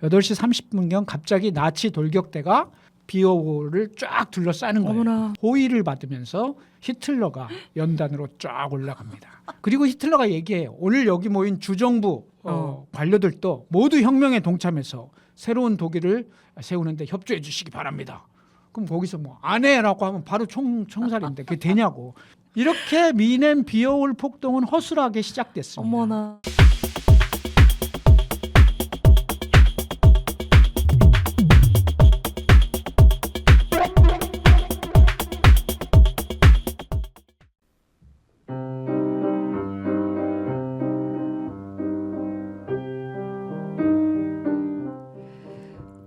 8시 30분경 갑자기 나치 돌격대가 비오를 쫙 둘러싸는 거예요. 어머나. 호위를 받으면서 히틀러가 연단으로 쫙 올라갑니다. 그리고 히틀러가 얘기해요. 오늘 여기 모인 주정부 관료들도 모두 혁명에 동참해서 새로운 독일을 세우는데 협조해 주시기 바랍니다. 그럼 거기서 뭐 안 해라고 하면 바로 총살인데 그게 되냐고. 이렇게 미넨 비오울 폭동은 허술하게 시작됐습니다. 어머나.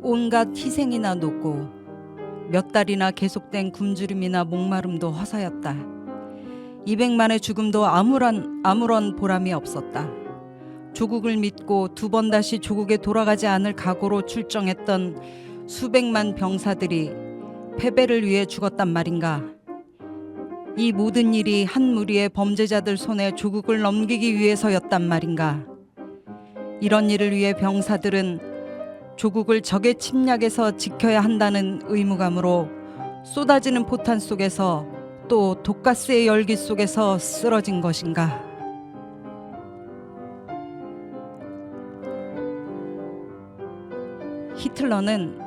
온갖 희생이나 노고 몇 달이나 계속된 굶주림이나 목마름도 허사였다. 200만의 죽음도 아무런 보람이 없었다. 조국을 믿고 두 번 다시 조국에 돌아가지 않을 각오로 출정했던 수백만 병사들이 패배를 위해 죽었단 말인가. 이 모든 일이 한 무리의 범죄자들 손에 조국을 넘기기 위해서였단 말인가. 이런 일을 위해 병사들은 조국을 적의 침략에서 지켜야 한다는 의무감으로 쏟아지는 포탄 속에서 또 독가스의 열기 속에서 쓰러진 것인가. 히틀러는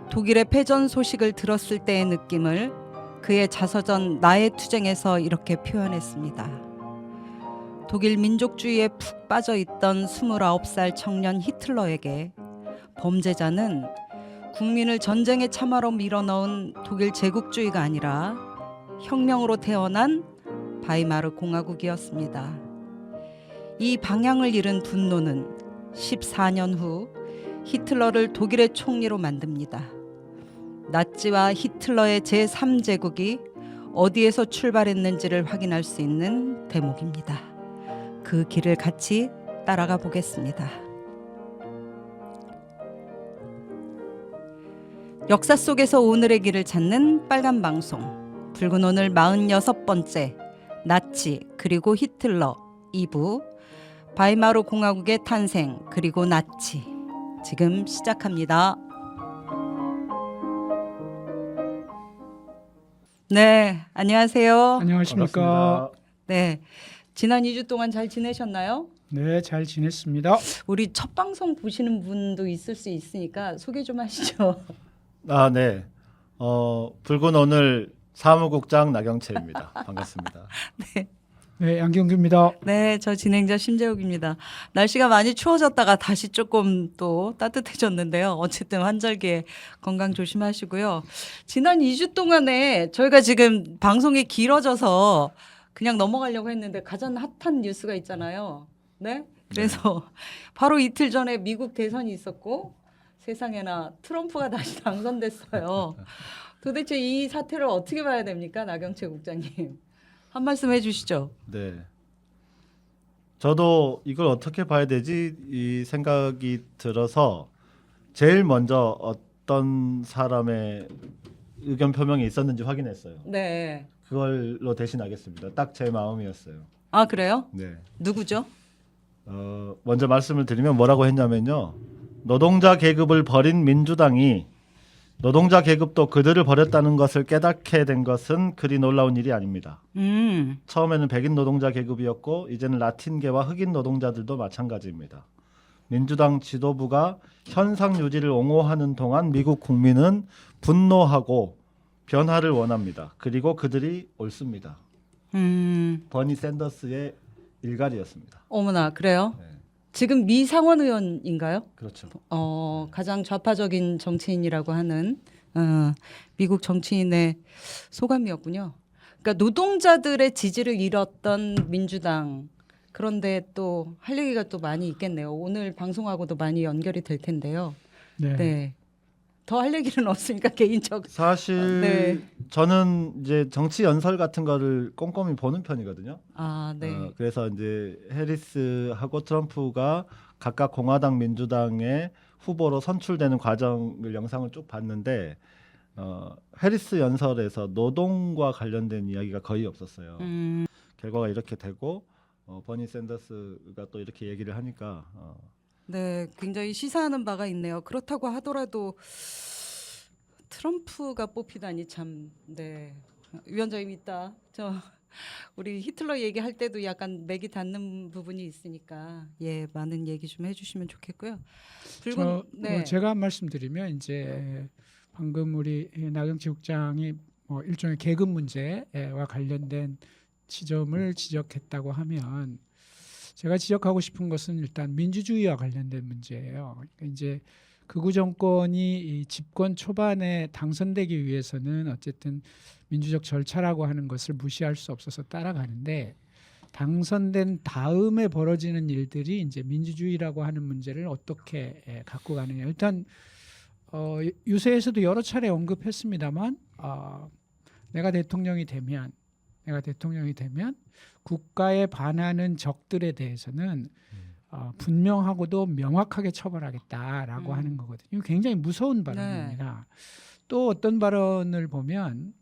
독일의 패전 소식을 들었을 때의 느낌을 그의 자서전 나의 투쟁에서 이렇게 표현했습니다. 독일 민족주의에 푹 빠져 있던 29살 청년 히틀러에게 범죄자는 국민을 전쟁에 참화로 밀어넣은 독일 제국주의가 아니라 혁명으로 태어난 바이마르 공화국이었습니다. 이 방향을 잃은 분노는 14년 후 히틀러를 독일의 총리로 만듭니다. 나치와 히틀러의 제3제국이 어디에서 출발했는지를 확인할 수 있는 대목입니다. 그 길을 같이 따라가 보겠습니다. 역사 속에서 오늘의 길을 찾는 빨간 방송 붉은 오늘 46번째 나치 그리고 히틀러 2부 바이마르 공화국의 탄생 그리고 나치 지금 시작합니다. 네, 안녕하세요. 안녕하십니까. 반갑습니다. 네, 지난 2주 동안 잘 지내셨나요? 네, 잘 지냈습니다. 우리 첫 방송 보시는 분도 있을 수 있으니까 소개 좀 하시죠. 아, 네. 붉은 오늘 사무국장 나경채입니다. 반갑습니다. 네, 양경규입니다. 네, 저 진행자 심재욱입니다. 날씨가 많이 추워졌다가 다시 조금 또 따뜻해졌는데요. 어쨌든 환절기에 건강 조심하시고요. 지난 2주 동안에 저희가 지금 방송이 길어져서 그냥 넘어가려고 했는데 가장 핫한 뉴스가 있잖아요. 네? 그래서 바로 이틀 전에 미국 대선이 있었고 세상에나 트럼프가 다시 당선됐어요. 도대체 이 사태를 어떻게 봐야 됩니까? 나경채 국장님. 한 말씀 해주시죠. 네. 저도 이걸 어떻게 봐야 되지 이 생각이 들어서 제일 먼저 어떤 사람의 의견 표명이 있었는지 확인했어요. 네. 그걸로 대신하겠습니다. 딱 제 마음이었어요. 아, 그래요? 네. 누구죠? 먼저 말씀을 드리면 뭐라고 했냐면요. 노동자 계급을 버린 민주당이 노동자 계급도 그들을 버렸다는 것을 깨닫게 된 것은 그리 놀라운 일이 아닙니다. 처음에는 백인 노동자 계급이었고 이제는 라틴계와 흑인 노동자들도 마찬가지입니다. 민주당 지도부가 현상 유지를 옹호하는 동안 미국 국민은 분노하고 변화를 원합니다. 그리고 그들이 옳습니다. 버니 샌더스의 일갈이었습니다. 어머나, 그래요? 네. 지금 미 상원 의원인가요? 그렇죠. 가장 좌파적인 정치인이라고 하는 미국 정치인의 소감이었군요. 그러니까 노동자들의 지지를 잃었던 민주당. 그런데 또 할 얘기가 또 많이 있겠네요. 오늘 방송하고도 많이 연결이 될 텐데요. 네. 네. 더 할 얘기는 없으니까 개인적. 사실 네. 저는 이제 정치 연설 같은 거를 꼼꼼히 보는 편이거든요. 아, 네. 그래서 이제 해리스하고 트럼프가 각각 공화당, 민주당의 후보로 선출되는 과정을 영상을 쭉 봤는데 해리스 연설에서 노동과 관련된 이야기가 거의 없었어요. 결과가 이렇게 되고 버니 샌더스가 또 이렇게 얘기를 하니까 네, 굉장히 시사하는 바가 있네요. 그렇다고 하더라도 트럼프가 뽑히다니 참, 네. 위원장님 있다. 우리 히틀러 얘기할 때도 약간 맥이 닿는 부분이 있으니까 예, 많은 얘기 좀 해주시면 좋겠고요. 제가 말씀드리면 이제 방금 우리 나경치 국장이 일종의 계급 문제와 관련된 지점을 지적했다고 하면 제가 지적하고 싶은 것은 일단 민주주의와 관련된 문제예요. 그러니까 이제 극우 정권이 이 집권 초반에 당선되기 위해서는 어쨌든 민주적 절차라고 하는 것을 무시할 수 없어서 따라가는데 당선된 다음에 벌어지는 일들이 이제 민주주의라고 하는 문제를 어떻게 갖고 가느냐. 일단 유세에서도 여러 차례 언급했습니다만 내가 대통령이 되면 국가에 반하는 적들에 대해서는 분명하고도 명확하게 처벌하겠다라고 하는 거거든요. 이거 굉장히 무서운 발언입니다. 또 어떤 발언을 보면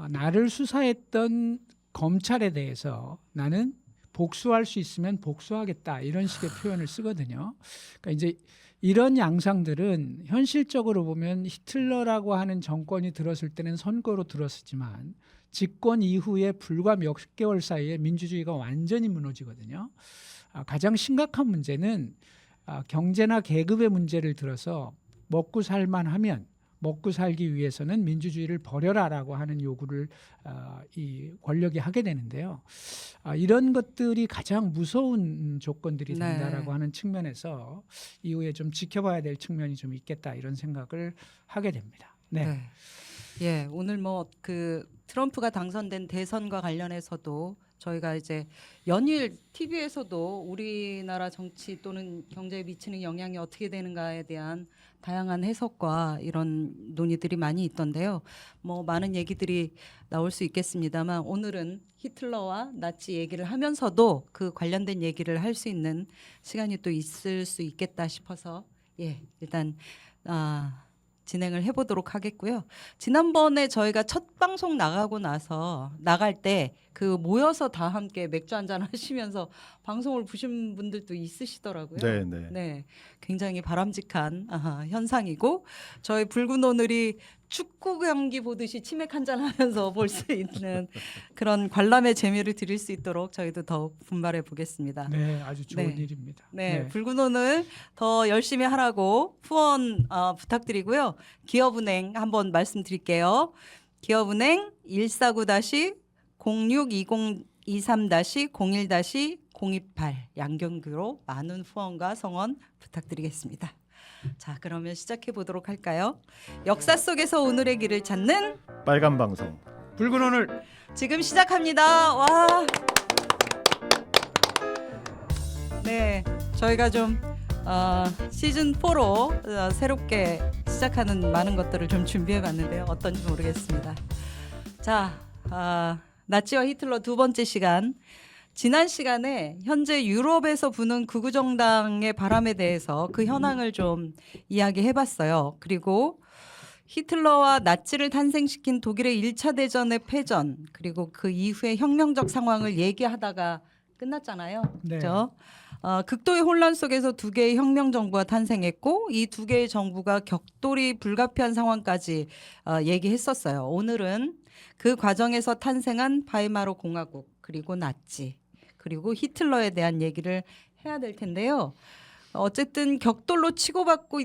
나를 수사했던 검찰에 대해서 나는 복수할 수 있으면 복수하겠다 이런 식의 표현을 쓰거든요. 그러니까 이제 이런 양상들은 현실적으로 보면 히틀러라고 하는 정권이 들었을 때는 선거로 들었지만 집권 이후에 불과 몇 개월 사이에 민주주의가 완전히 무너지거든요. 가장 심각한 문제는 경제나 계급의 문제를 들어서 먹고 살만하면 먹고 살기 위해서는 민주주의를 버려라라고 하는 요구를 이 권력이 하게 되는데요. 이런 것들이 가장 무서운 조건들이 된다라고 하는 측면에서 이후에 좀 지켜봐야 될 측면이 좀 있겠다 이런 생각을 하게 됩니다. 네. 예, 오늘 그 트럼프가 당선된 대선과 관련해서도 저희가 이제 연일 TV에서도 우리나라 정치 또는 경제에 미치는 영향이 어떻게 되는가에 대한 다양한 해석과 이런 논의들이 많이 있던데요. 많은 얘기들이 나올 수 있겠습니다만 오늘은 히틀러와 나치 얘기를 하면서도 그 관련된 얘기를 할 수 있는 시간이 또 있을 수 있겠다 싶어서 예, 일단 진행을 해보도록 하겠고요. 지난번에 저희가 첫 방송 나갈 때 그 모여서 다 함께 맥주 한잔 하시면서 방송을 보신 분들도 있으시더라고요. 네. 굉장히 바람직한 현상이고 저희 붉은 오늘이 축구 경기 보듯이 치맥 한잔 하면서 볼 수 있는 그런 관람의 재미를 드릴 수 있도록 저희도 더욱 분발해 보겠습니다. 네, 아주 좋은 일입니다. 네, 붉은 오늘 더 열심히 하라고 후원 부탁드리고요. 기업은행 한번 말씀드릴게요. 기업은행 149-062023-01-028 양경규로 많은 후원과 성원 부탁드리겠습니다. 자, 그러면 시작해 보도록 할까요? 역사 속에서 오늘의 길을 찾는 빨간 방송 붉은 오늘 지금 시작합니다. 와. 네, 저희가 좀 시즌 4로 새롭게 시작하는 많은 것들을 좀 준비해봤는데요. 어떤지 모르겠습니다. 자, 나치와 히틀러 두 번째 시간. 지난 시간에 현재 유럽에서 부는 극우 정당의 바람에 대해서 그 현황을 좀 이야기해봤어요. 그리고 히틀러와 나치를 탄생시킨 독일의 1차 대전의 패전 그리고 그 이후의 혁명적 상황을 얘기하다가 끝났잖아요. 네. 그렇죠? 극도의 혼란 속에서 두 개의 혁명 정부가 탄생했고 이 두 개의 정부가 격돌이 불가피한 상황까지 얘기했었어요. 오늘은 그 과정에서 탄생한 바이마르 공화국 그리고 나치 그리고 히틀러에 대한 얘기를 해야 될 텐데요. 어쨌든 격돌로 치고받고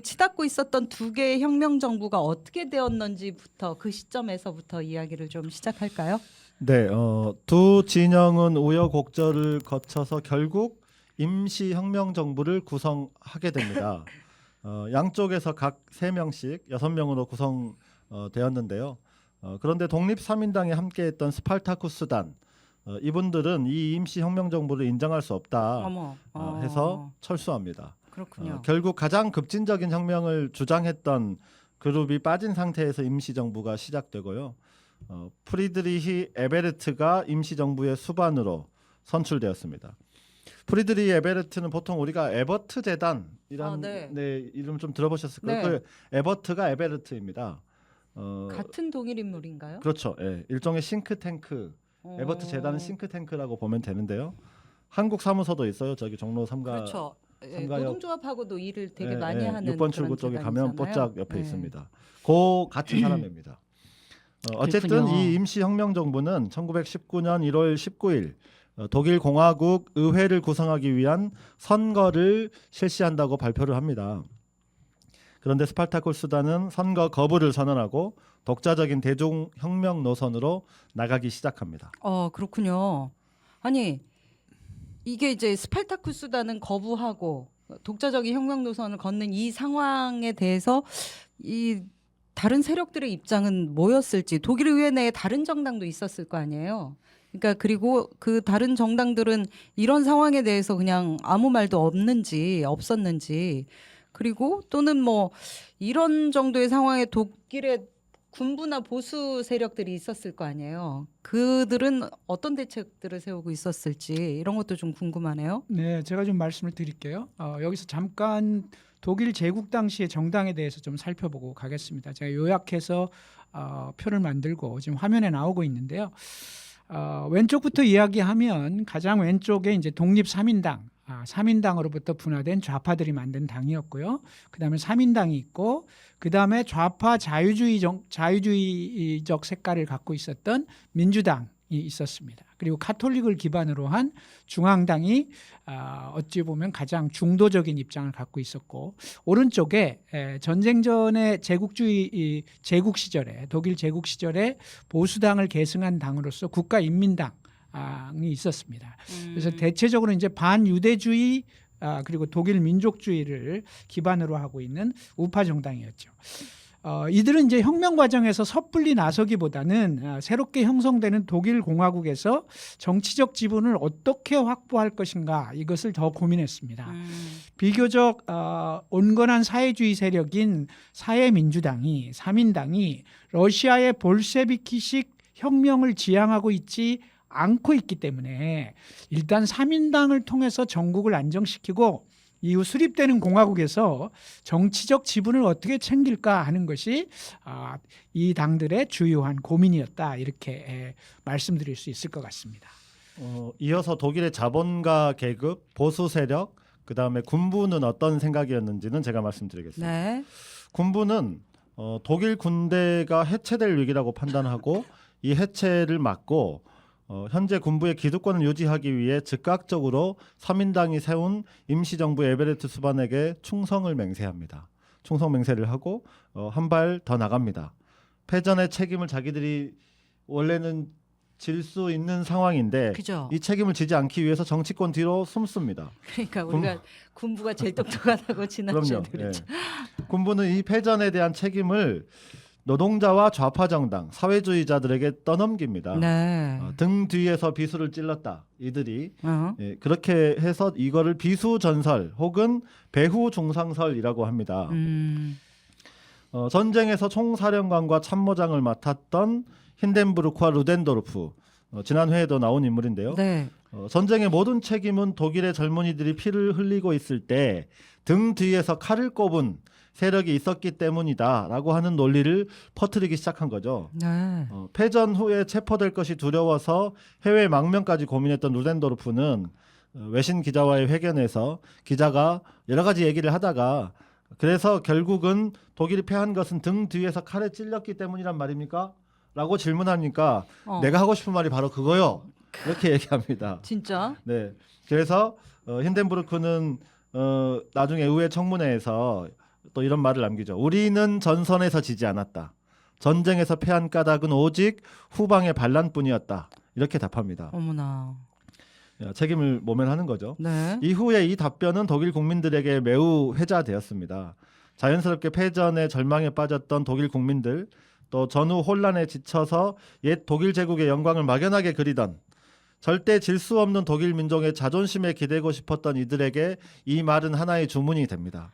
치닫고 있었던 두 개의 혁명 정부가 어떻게 되었는지부터 그 시점에서부터 이야기를 좀 시작할까요? 네, 두 진영은 우여곡절을 거쳐서 결국 임시 혁명 정부를 구성하게 됩니다. 양쪽에서 각 3명씩 6명으로 구성되었는데요. 그런데 독립 3인당이 함께했던 스파르타쿠스단 이분들은 이 임시 혁명 정부를 인정할 수 없다 해서 철수합니다. 그렇군요. 결국 가장 급진적인 혁명을 주장했던 그룹이 빠진 상태에서 임시 정부가 시작되고요. 프리드리히 에베르트가 임시 정부의 수반으로 선출되었습니다. 프리드리히 에베르트는 보통 우리가 에버트 재단이란 네, 이름 좀 들어보셨을 거예요. 네. 그 에버트가 에베르트입니다. 같은 동일 인물인가요? 그렇죠. 예, 일종의 싱크탱크. 에버트 재단은 싱크탱크라고 보면 되는데요. 한국 사무소도 있어요. 저기 종로 3가 그렇죠. 예, 삼가역. 노동조합하고도 일을 되게 많이 하는 6번 출구 그런 쪽에 가면 기관이잖아요. 뽀짝 옆에 예. 있습니다. 그 같은 사람입니다. 어쨌든 그렇군요. 이 임시혁명정부는 1919년 1월 19일 독일 공화국 의회를 구성하기 위한 선거를 실시한다고 발표를 합니다. 그런데 스파르타쿠스단은 선거 거부를 선언하고 독자적인 대중혁명 노선으로 나가기 시작합니다. 그렇군요. 아니 이게 이제 스파르타쿠스단은 거부하고 독자적인 혁명 노선을 걷는 이 상황에 대해서 이 다른 세력들의 입장은 뭐였을지 독일 의회 내에 다른 정당도 있었을 거 아니에요. 그러니까 그리고 그 다른 정당들은 이런 상황에 대해서 그냥 아무 말도 없었는지 그리고 또는 뭐 이런 정도의 상황에 독일의 군부나 보수 세력들이 있었을 거 아니에요. 그들은 어떤 대책들을 세우고 있었을지 이런 것도 좀 궁금하네요. 네, 제가 좀 말씀을 드릴게요. 여기서 잠깐 독일 제국 당시의 정당에 대해서 좀 살펴보고 가겠습니다. 제가 요약해서 표를 만들고 지금 화면에 나오고 있는데요. 왼쪽부터 이야기하면 가장 왼쪽에 이제 독립 3인당, 3인당으로부터 분화된 좌파들이 만든 당이었고요. 그다음에 3인당이 있고 그다음에 좌파 자유주의적 색깔을 갖고 있었던 민주당이 있었습니다. 그리고 카톨릭을 기반으로 한 중앙당이 어찌 보면 가장 중도적인 입장을 갖고 있었고 오른쪽에 전쟁 전에 제국 시절에 독일 제국 시절에 보수당을 계승한 당으로서 국가인민당이 있었습니다. 그래서 대체적으로 이제 반유대주의 그리고 독일 민족주의를 기반으로 하고 있는 우파 정당이었죠. 이들은 이제 혁명 과정에서 섣불리 나서기보다는 새롭게 형성되는 독일 공화국에서 정치적 지분을 어떻게 확보할 것인가 이것을 더 고민했습니다. 비교적 온건한 사회주의 세력인 사회민주당이 3인당이 러시아의 볼셰비키식 혁명을 지향하고 있지 않고 있기 때문에 일단 3인당을 통해서 정국을 안정시키고 이후 수립되는 공화국에서 정치적 지분을 어떻게 챙길까 하는 것이 이 당들의 주요한 고민이었다 이렇게 말씀드릴 수 있을 것 같습니다. 이어서 독일의 자본가 계급, 보수 세력, 그다음에 군부는 어떤 생각이었는지는 제가 말씀드리겠습니다. 네. 군부는 독일 군대가 해체될 위기라고 판단하고 이 해체를 막고 현재 군부의 기득권을 유지하기 위해 즉각적으로 3인당이 세운 임시정부 에베레트 수반에게 충성을 맹세합니다. 충성 맹세를 하고 한 발 더 나갑니다. 패전의 책임을 자기들이 원래는 질 수 있는 상황인데 그죠. 이 책임을 지지 않기 위해서 정치권 뒤로 숨습니다. 그러니까 우리가 군부가 제일 똑똑하다고 지난주에 그럼요. 그랬죠. 군부는 이 패전에 대한 책임을 노동자와 좌파 정당, 사회주의자들에게 떠넘깁니다. 네. 등 뒤에서 비수를 찔렀다. 이들이 어. 그렇게 해서 이거를 비수 전설 혹은 배후 중상설이라고 합니다. 전쟁에서 총사령관과 참모장을 맡았던 힌덴부르크와 루덴도르프 지난 회에도 나온 인물인데요. 네. 전쟁의 모든 책임은 독일의 젊은이들이 피를 흘리고 있을 때 등 뒤에서 칼을 꼽은 세력이 있었기 때문이다라고 하는 논리를 퍼뜨리기 시작한 거죠. 네. 패전 후에 체포될 것이 두려워서 해외 망명까지 고민했던 루덴도르프는 외신 기자와의 회견에서 기자가 여러 가지 얘기를 하다가 그래서 결국은 독일이 패한 것은 등 뒤에서 칼에 찔렸기 때문이란 말입니까? 라고 질문하니까 내가 하고 싶은 말이 바로 그거요. 이렇게 얘기합니다. 진짜? 네. 그래서 힌덴부르크는 나중에 의회 청문회에서 또 이런 말을 남기죠. 우리는 전선에서 지지 않았다. 전쟁에서 패한 까닭은 오직 후방의 반란뿐이었다. 이렇게 답합니다. 어머나. 책임을 모면하는 거죠. 네. 이후에 이 답변은 독일 국민들에게 매우 회자되었습니다. 자연스럽게 패전에 절망에 빠졌던 독일 국민들, 또 전후 혼란에 지쳐서 옛 독일 제국의 영광을 막연하게 그리던 절대 질 수 없는 독일 민족의 자존심에 기대고 싶었던 이들에게 이 말은 하나의 주문이 됩니다.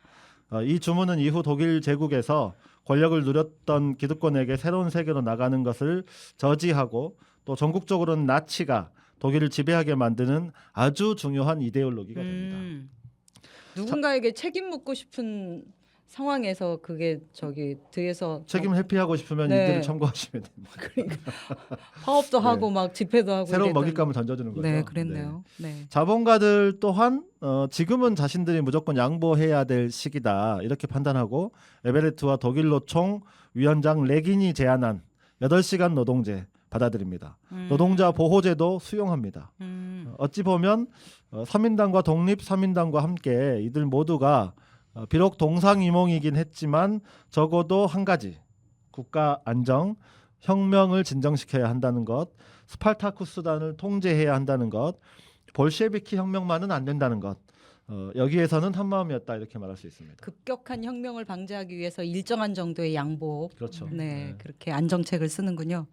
이 주문은 이후 독일 제국에서 권력을 누렸던 기득권에게 새로운 세계로 나가는 것을 저지하고 또 전국적으로는 나치가 독일을 지배하게 만드는 아주 중요한 이데올로기가 됩니다. 누군가에게 책임 묻고 싶은 상황에서 그게 저기 뒤에서 책임 회피하고 싶으면 네. 이들을 청구하시면 됩니다. 그러니까 파업도 네. 하고 막 집회도 하고 새로운 이랬더니. 먹잇감을 던져주는 거죠. 네, 그랬네요. 네. 자본가들 또한 지금은 자신들이 무조건 양보해야 될 시기다 이렇게 판단하고 에베레트와 독일 노총 위원장 레긴이 제안한 8시간 노동제 받아들입니다. 노동자 보호제도 수용합니다. 어찌 보면 삼인당과 독립 삼인당과 함께 이들 모두가 비록 동상이몽이긴 했지만 적어도 한 가지 국가 안정, 혁명을 진정시켜야 한다는 것, 스파르타쿠스단을 통제해야 한다는 것, 볼셰비키 혁명만은 안 된다는 것, 여기에서는 한 마음이었다 이렇게 말할 수 있습니다. 급격한 혁명을 방지하기 위해서 일정한 정도의 양보, 그렇죠. 네, 그렇게 안정책을 쓰는군요.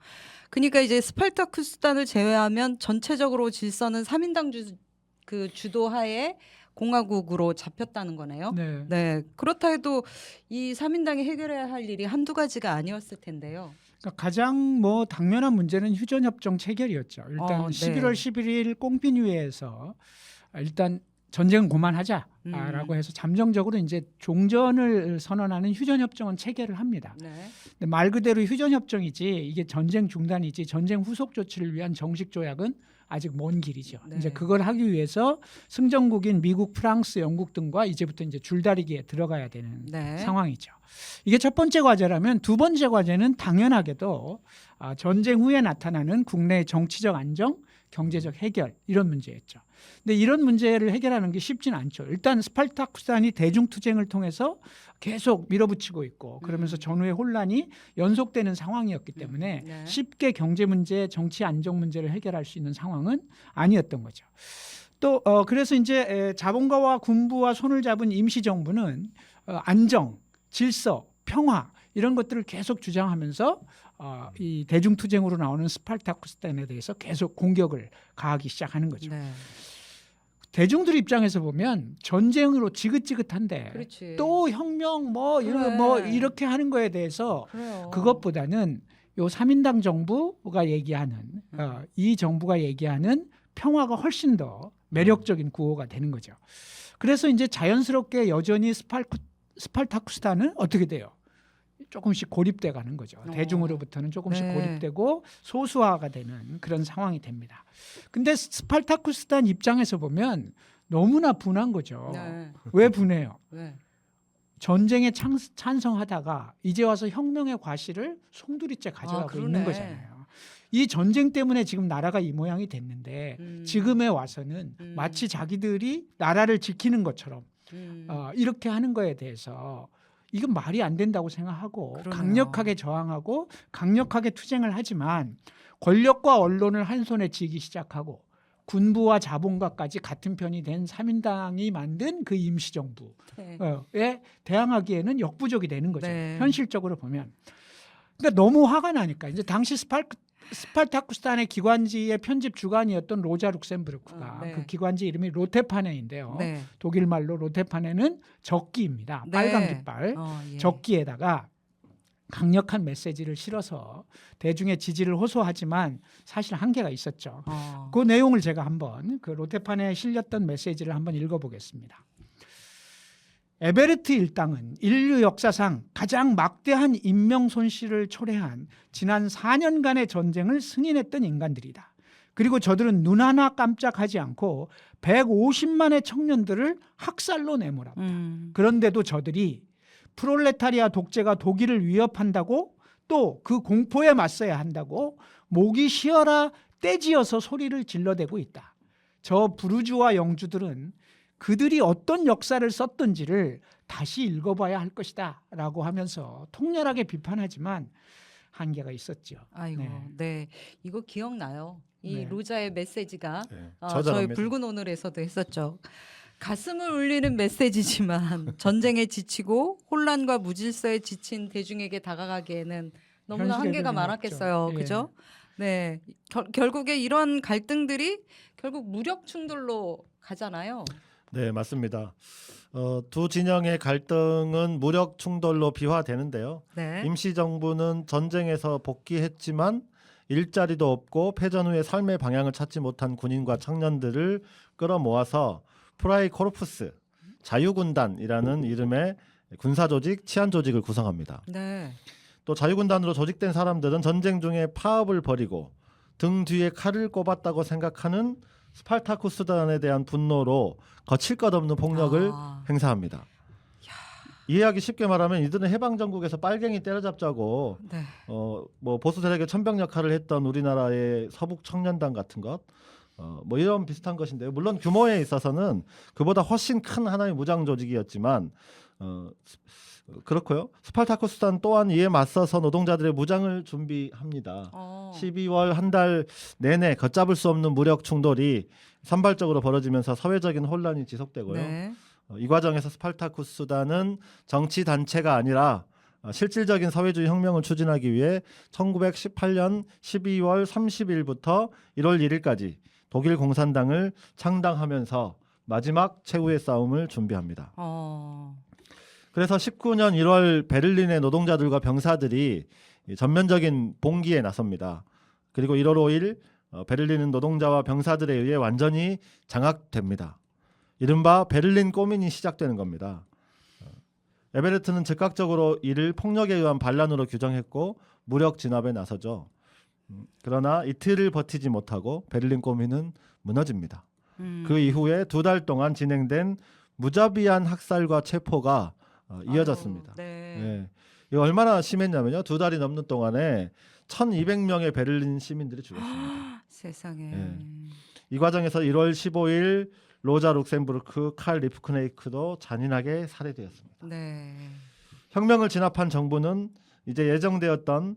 그러니까 이제 스파르타쿠스단을 제외하면 전체적으로 질서는 3인당 그 주도하에 공화국으로 잡혔다는 거네요. 네. 네, 그렇다 해도 이 3인당이 해결해야 할 일이 한두 가지가 아니었을 텐데요. 그러니까 가장 뭐 당면한 문제는 휴전협정 체결이었죠. 일단 네. 11월 11일 꽁피뉴에서 일단 전쟁은 그만하자라고 해서 잠정적으로 이제 종전을 선언하는 휴전협정은 체결을 합니다. 네. 근데 말 그대로 휴전협정이지 이게 전쟁 중단이지 전쟁 후속 조치를 위한 정식 조약은 아직 먼 길이죠. 네. 이제 그걸 하기 위해서 승전국인 미국, 프랑스, 영국 등과 이제부터 이제 줄다리기에 들어가야 되는 네. 상황이죠. 이게 첫 번째 과제라면 두 번째 과제는 당연하게도 전쟁 후에 나타나는 국내의 정치적 안정, 경제적 해결 이런 문제였죠. 근데 이런 문제를 해결하는 게 쉽지는 않죠. 일단 스파르타쿠스단이 대중투쟁을 통해서 계속 밀어붙이고 있고 그러면서 전후의 혼란이 연속되는 상황이었기 때문에 네. 쉽게 경제 문제, 정치 안정 문제를 해결할 수 있는 상황은 아니었던 거죠. 또 그래서 이제 자본가와 군부와 손을 잡은 임시정부는 안정, 질서, 평화 이런 것들을 계속 주장하면서 이 대중투쟁으로 나오는 스파르타쿠스단에 대해서 계속 공격을 가하기 시작하는 거죠. 네. 대중들 입장에서 보면 전쟁으로 지긋지긋한데 그렇지. 또 혁명 그래. 뭐 이렇게 하는 거에 대해서 그래요. 그것보다는 요 3인당 정부가 얘기하는 이 정부가 얘기하는 평화가 훨씬 더 매력적인 구호가 되는 거죠. 그래서 이제 자연스럽게 여전히 스파르타쿠스단은 어떻게 돼요? 조금씩 고립돼 가는 거죠. 대중으로부터는 조금씩 네. 고립되고 소수화가 되는 그런 상황이 됩니다. 근데 스파르타쿠스단 입장에서 보면 너무나 분한 거죠. 네. 왜 분해요? 네. 전쟁에 찬성하다가 이제 와서 혁명의 과실을 송두리째 가져가고 그러네. 있는 거잖아요. 이 전쟁 때문에 지금 나라가 이 모양이 됐는데 지금에 와서는 마치 자기들이 나라를 지키는 것처럼 이렇게 하는 거에 대해서 이건 말이 안 된다고 생각하고 그러네요. 강력하게 저항하고 강력하게 투쟁을 하지만 권력과 언론을 한 손에 쥐기 시작하고 군부와 자본가까지 같은 편이 된 3인당이 만든 그 임시정부에 네. 대항하기에는 역부족이 되는 거죠. 네. 현실적으로 보면. 그러니까 너무 화가 나니까 이제 당시 스파르타쿠스단의 기관지의 편집 주관이었던 로자 룩셈부르크가 네. 그 기관지 이름이 로테파네인데요. 네. 독일 말로 로테파네는 적기입니다. 네. 빨간 깃발. 예. 적기에다가 강력한 메시지를 실어서 대중의 지지를 호소하지만 사실 한계가 있었죠. 그 내용을 제가 한번 그 로테판에 실렸던 메시지를 한번 읽어보겠습니다. 에베르트 일당은 인류 역사상 가장 막대한 인명 손실을 초래한 지난 4년간의 전쟁을 승인했던 인간들이다. 그리고 저들은 눈 하나 깜짝하지 않고 150만의 청년들을 학살로 내몰았다. 그런데도 저들이 프롤레타리아 독재가 독일을 위협한다고 또 그 공포에 맞서야 한다고 목이 쉬어라 떼지어서 소리를 질러대고 있다. 저 부르주아 영주들은 그들이 어떤 역사를 썼던지를 다시 읽어봐야 할 것이다 라고 하면서 통렬하게 비판하지만 한계가 있었죠. 아이고, 네. 이거 기억나요. 이 네. 로자의 메시지가 네, 저희 저자랍니다. 붉은 오늘에서도 했었죠. 가슴을 울리는 메시지지만 전쟁에 지치고 혼란과 무질서에 지친 대중에게 다가가기에는 너무나 현실의 한계가 부분이 많았겠어요. 없죠. 예. 그죠? 네. 결국에 이런 갈등들이 결국 무력 충돌로 가잖아요. 네, 맞습니다. 두 진영의 갈등은 무력 충돌로 비화되는데요. 네. 임시정부는 전쟁에서 복귀했지만 일자리도 없고 패전 후에 삶의 방향을 찾지 못한 군인과 청년들을 끌어모아서 프라이 코르푸스, 자유군단이라는 이름의 군사조직, 치안조직을 구성합니다. 네. 또 자유군단으로 조직된 사람들은 전쟁 중에 파업을 벌이고 등 뒤에 칼을 꼽았다고 생각하는 스파르타쿠스단에 대한 분노로 거칠 것 없는 폭력을 아. 행사합니다. 이해하기 쉽게 말하면 이들은 해방전국에서 빨갱이 때려잡자고 네. 뭐 보수 세력의 천병 역할을 했던 우리나라의 서북 청년단 같은 것, 뭐 이런 비슷한 것인데요. 물론 규모에 있어서는 그보다 훨씬 큰 하나의 무장 조직이었지만 그렇고요. 스파르타쿠스단 또한 이에 맞서서 노동자들의 무장을 준비합니다. 12월 한 달 내내 걷잡을 수 없는 무력 충돌이 산발적으로 벌어지면서 사회적인 혼란이 지속되고요. 네. 이 과정에서 스파르타쿠스단은 정치 단체가 아니라 실질적인 사회주의 혁명을 추진하기 위해 1918년 12월 30일부터 1월 1일까지 독일 공산당을 창당하면서 마지막 최후의 싸움을 준비합니다. 그래서 19년 1월 베를린의 노동자들과 병사들이 전면적인 봉기에 나섭니다. 그리고 1월 5일 베를린은 노동자와 병사들에 의해 완전히 장악됩니다. 이른바 베를린 꼬민이 시작되는 겁니다. 에베르트는 즉각적으로 이를 폭력에 의한 반란으로 규정했고 무력 진압에 나서죠. 그러나 이틀을 버티지 못하고 베를린 꼬민은 무너집니다. 그 이후에 2달 동안 진행된 무자비한 학살과 체포가 이어졌습니다. 네. 이거 얼마나 심했냐면요. 2달이 넘는 동안에 1,200명의 베를린 시민들이 죽었습니다. 세상에. 네. 이 과정에서 1월 15일 로자 룩셈부르크, 칼 리프크네이크도 잔인하게 살해되었습니다. 네. 혁명을 진압한 정부는 이제 예정되었던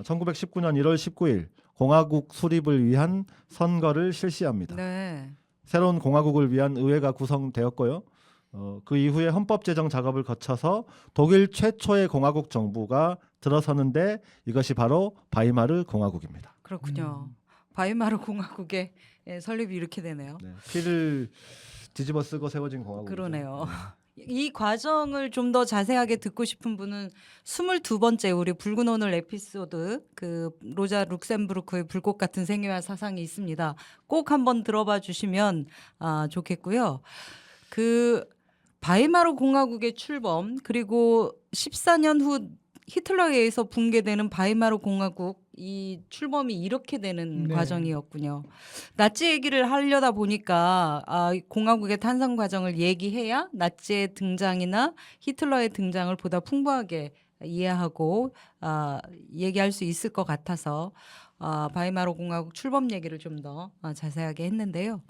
1919년 1월 19일 공화국 수립을 위한 선거를 실시합니다. 네. 새로운 공화국을 위한 의회가 구성되었고요. 그 이후에 헌법 제정 작업을 거쳐서 독일 최초의 공화국 정부가 들어서는데 이것이 바로 바이마르 공화국입니다. 그렇군요. 바이마르 공화국의 설립이 이렇게 되네요. 네, 피를 뒤집어 쓰고 세워진 공화국. 그러네요. 이 과정을 좀 더 자세하게 듣고 싶은 분은 22번째 우리 붉은 오늘 에피소드 그 로자 룩셈부르크의 불꽃 같은 생애와 사상이 있습니다. 꼭 한번 들어봐 주시면 좋겠고요. 그 바이마르 공화국의 출범 그리고 14년 후 히틀러에 의해서 붕괴되는 바이마르 공화국 이 출범이 이렇게 되는 네. 과정이었군요. 나치 얘기를 하려다 보니까 공화국의 탄생 과정을 얘기해야 나치의 등장이나 히틀러의 등장을 보다 풍부하게 이해하고 얘기할 수 있을 것 같아서 바이마르 공화국 출범 얘기를 좀 더 자세하게 했는데요.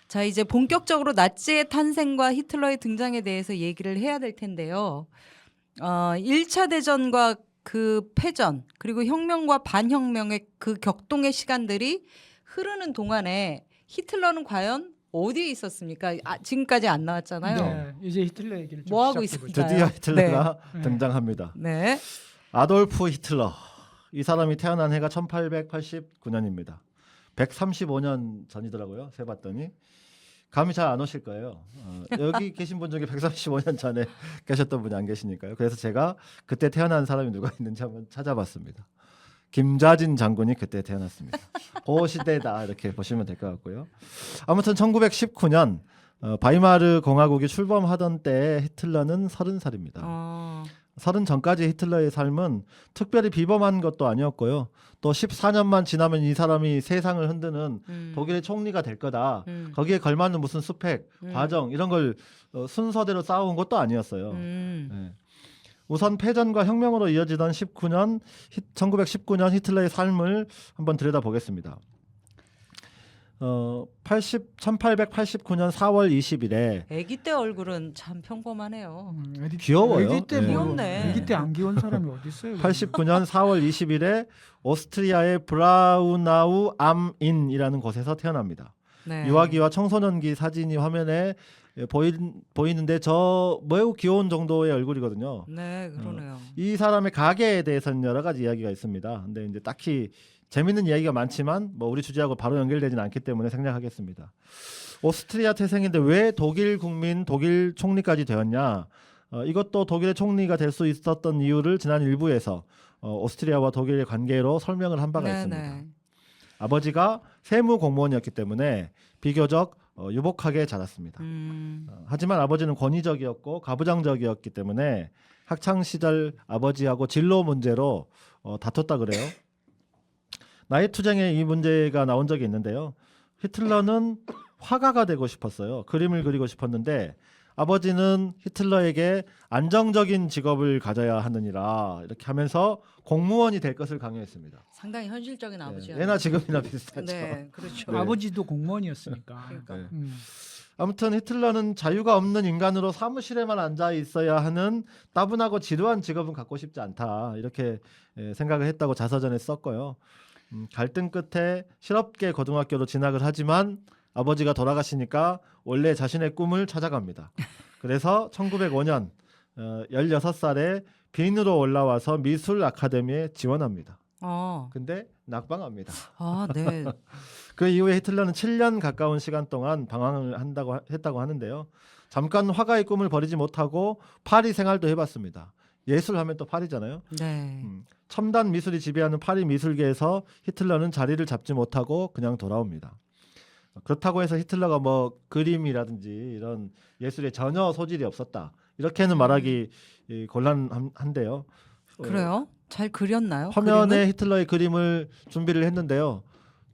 자, 이제 본격적으로 나치의 탄생과 히틀러의 등장에 대해서 얘기를 해야 될 텐데요. 1차 대전과 그 패전 그리고 혁명과 반혁명의 그 격동의 시간들이 흐르는 동안에 히틀러는 과연 어디에 있었습니까? 지금까지 안 나왔잖아요. 네, 이제 히틀러 얘기를 좀 뭐 하고 시작해보죠. 있을까요? 드디어 히틀러가 네. 등장합니다. 네. 아돌프 히틀러. 이 사람이 태어난 해가 1889년입니다. 135년 전이더라고요. 세봤더니. 감이 잘 안 오실 거예요. 여기 계신 분 중에 135년 전에 계셨던 분이 안 계시니까요. 그래서 제가 그때 태어난 사람이 누가 있는지 한번 찾아봤습니다. 김좌진 장군이 그때 태어났습니다. 그 시대다 이렇게 보시면 될 것 같고요. 아무튼 1919년 바이마르 공화국이 출범하던 때 히틀러는 30살입니다. 30 전까지 히틀러의 삶은 특별히 비범한 것도 아니었고요. 또 14년만 지나면 이 사람이 세상을 흔드는 독일의 총리가 될 거다. 거기에 걸맞는 무슨 스펙, 과정 이런 걸 순서대로 쌓아온 것도 아니었어요. 네. 우선 패전과 혁명으로 이어지던 1919년 히틀러의 삶을 한번 들여다보겠습니다. 1889년 4월 20일에 아기 때 얼굴은 참 평범하네요. 귀여워요. 아기 때 네. 귀엽네. 아기 때 안 귀여운 사람이 어디 있어요? 89년 4월 20일에 오스트리아의 브라우나우 암인이라는 곳에서 태어납니다. 네. 유아기와 청소년기 사진이 화면에 보이는데 저 매우 귀여운 정도의 얼굴이거든요. 네, 그러네요. 이 사람의 가계에 대해서는 여러 가지 이야기가 있습니다. 근데 이제 딱히 재밌는 이야기가 많지만 뭐 우리 주제하고 바로 연결되진 않기 때문에 생략하겠습니다. 오스트리아 태생인데 왜 독일 국민, 독일 총리까지 되었냐? 이것도 독일의 총리가 될 수 있었던 이유를 지난 일부에서 오스트리아와 독일의 관계로 설명을 한 바가 있습니다. 네. 아버지가 세무 공무원이었기 때문에 비교적 유복하게 자랐습니다. 하지만 아버지는 권위적이었고 가부장적이었기 때문에 학창 시절 아버지하고 진로 문제로 다퉜다 그래요. 나이 투쟁에 이 문제가 나온 적이 있는데요. 히틀러는 화가가 되고 싶었어요. 그림을 그리고 싶었는데 아버지는 히틀러에게 안정적인 직업을 가져야 하느니라 이렇게 하면서 공무원이 될 것을 강요했습니다. 상당히 현실적인 아버지예요. 예나 지금이나 비슷하죠. 네, 그렇죠. 네. 아버지도 공무원이었으니까. 그러니까. 네. 아무튼 히틀러는 자유가 없는 인간으로 사무실에만 앉아 있어야 하는 따분하고 지루한 직업은 갖고 싶지 않다 이렇게 생각을 했다고 자서전에 썼고요. 갈등 끝에 실업계 고등학교로 진학을 하지만 아버지가 돌아가시니까 원래 자신의 꿈을 찾아갑니다. 그래서 1905년 16살에 빈으로 올라와서 미술 아카데미에 지원합니다. 근데 낙방합니다. 아, 네. 그 이후에 히틀러는 7년 가까운 시간 동안 방황을 했다고 하는데요. 잠깐 화가의 꿈을 버리지 못하고 파리 생활도 해봤습니다. 예술하면 또 파리잖아요. 네. 첨단 미술이 지배하는 파리 미술계에서 히틀러는 자리를 잡지 못하고 그냥 돌아옵니다. 그렇다고 해서 히틀러가 뭐 그림이라든지 이런 예술에 전혀 소질이 없었다. 이렇게는 말하기 곤란한데요. 그래요? 잘 그렸나요? 화면에 그림을? 히틀러의 그림을 준비를 했는데요.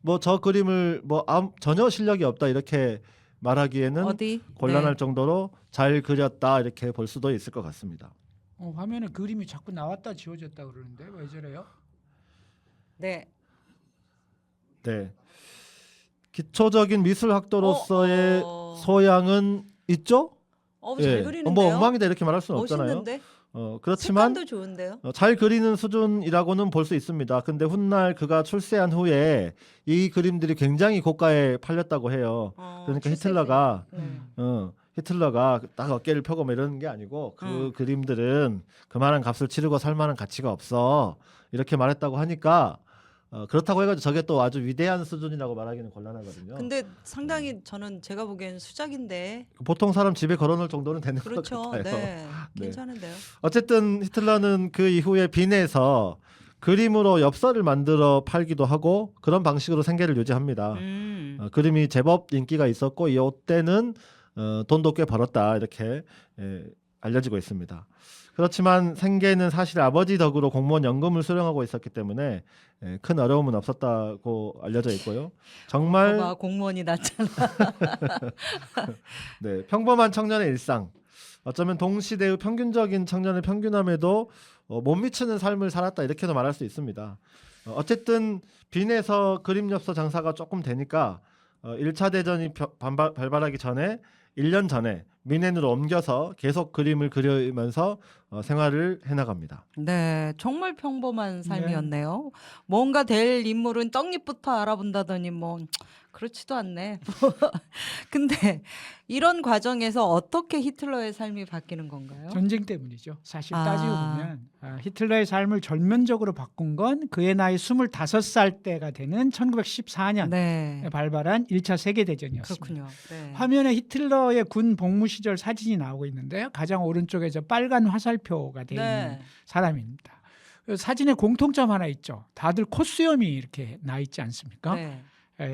뭐 저 그림을 뭐 전혀 실력이 없다 이렇게 말하기에는 어디? 곤란할 네. 정도로 잘 그렸다 이렇게 볼 수도 있을 것 같습니다. 화면에 그림이 자꾸 나왔다 지워졌다 그러는데 왜 저래요? 네. 네. 기초적인 미술학도로서의 소양은 있죠? 잘 그리는데요. 뭐 엉망이다 이렇게 말할 수는 없잖아요. 멋있는데? 그렇지만 색감도 좋은데요. 잘 그리는 수준이라고는 볼 수 있습니다. 근데 훗날 그가 출세한 후에 이 그림들이 굉장히 고가에 팔렸다고 해요. 그러니까 히틀러가 히틀러가 딱 어깨를 펴고 뭐 이러는 게 아니고 그 그림들은 그만한 값을 치르고 살 만한 가치가 없어 이렇게 말했다고 하니까 그렇다고 해가지고 저게 또 아주 위대한 수준이라고 말하기는 곤란하거든요. 근데 상당히 저는 제가 보기엔 수작인데. 보통 사람 집에 걸어놓을 정도는 되는 그렇죠. 것 같아요. 네. 네. 괜찮은데요. 어쨌든 히틀러는 그 이후에 빈에서 그림으로 엽서를 만들어 팔기도 하고 그런 방식으로 생계를 유지합니다. 그림이 제법 인기가 있었고 이때는 돈도 꽤 벌었다 이렇게 알려지고 있습니다. 그렇지만 생계는 사실 아버지 덕으로 공무원 연금을 수령하고 있었기 때문에 큰 어려움은 없었다고 알려져 있고요. 정말 공무원이 낫잖아. 네, 평범한 청년의 일상. 어쩌면 동시대의 평균적인 청년의 평균함에도 못 미치는 삶을 살았다 이렇게도 말할 수 있습니다. 어쨌든 빈에서 그림 엽서 장사가 조금 되니까 1차 대전이 발발하기 전에 1년 전에 미넨으로 옮겨서 계속 그림을 그리면서 생활을 해나갑니다. 네, 정말 평범한 삶이었네요. 뭔가 될 인물은 떡잎부터 알아본다더니 뭐 그렇지도 않네. 근데 이런 과정에서 어떻게 히틀러의 삶이 바뀌는 건가요? 전쟁 때문이죠. 사실 따지고 보면 히틀러의 삶을 전면적으로 바꾼 건 그의 나이 25살 때가 되는 1914년 네. 발발한 1차 세계대전이었습니다. 그렇군요. 네. 화면에 히틀러의 군 복무 시절 사진이 나오고 있는데요. 가장 오른쪽에 저 빨간 화살표가 되어 있는 사람입니다. 사진에 공통점 하나 있죠. 다들 콧수염이 이렇게 나 있지 않습니까? 네.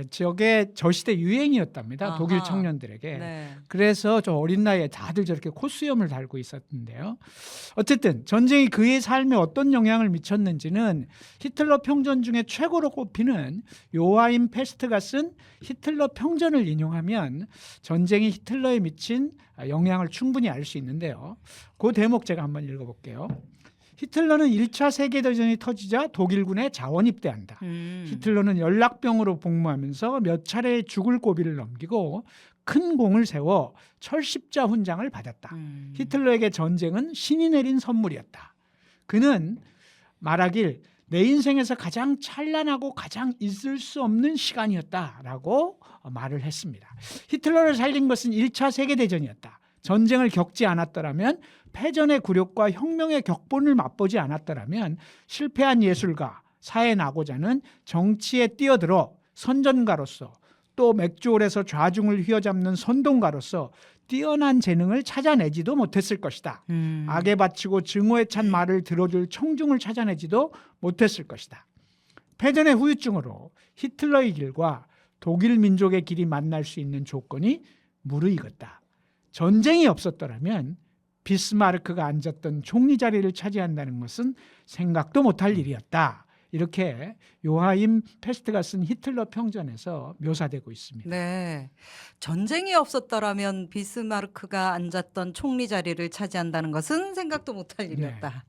저게 저 시대 유행이었답니다. 아하. 독일 청년들에게. 네. 그래서 저 어린 나이에 다들 저렇게 콧수염을 달고 있었는데요. 어쨌든 전쟁이 그의 삶에 어떤 영향을 미쳤는지는 히틀러 평전 중에 최고로 꼽히는 요하임 페스트가 쓴 히틀러 평전을 인용하면 전쟁이 히틀러에 미친 영향을 충분히 알 수 있는데요. 그 대목 제가 한번 읽어볼게요. 히틀러는 1차 세계대전이 터지자 독일군에 자원 입대한다. 히틀러는 연락병으로 복무하면서 몇 차례 죽을 고비를 넘기고 큰 공을 세워 철십자 훈장을 받았다. 히틀러에게 전쟁은 신이 내린 선물이었다. 그는 말하길 내 인생에서 가장 찬란하고 가장 있을 수 없는 시간이었다라고 말을 했습니다. 히틀러를 살린 것은 1차 세계대전이었다. 전쟁을 겪지 않았더라면 패전의 굴욕과 혁명의 격본을 맛보지 않았더라면 실패한 예술가, 사회 낙오자는 정치에 뛰어들어 선전가로서 또 맥주홀에서 좌중을 휘어잡는 선동가로서 뛰어난 재능을 찾아내지도 못했을 것이다. 악에 바치고 증오에 찬 말을 들어줄 청중을 찾아내지도 못했을 것이다. 패전의 후유증으로 히틀러의 길과 독일 민족의 길이 만날 수 있는 조건이 무르익었다. 전쟁이 없었더라면 비스마르크가 앉았던 총리 자리를 차지한다는 것은 생각도 못할 일이었다. 이렇게 요하임 페스트가 쓴 히틀러 평전에서 묘사되고 있습니다. 네. 전쟁이 없었더라면 비스마르크가 앉았던 총리 자리를 차지한다는 것은 생각도 못할 일이었다.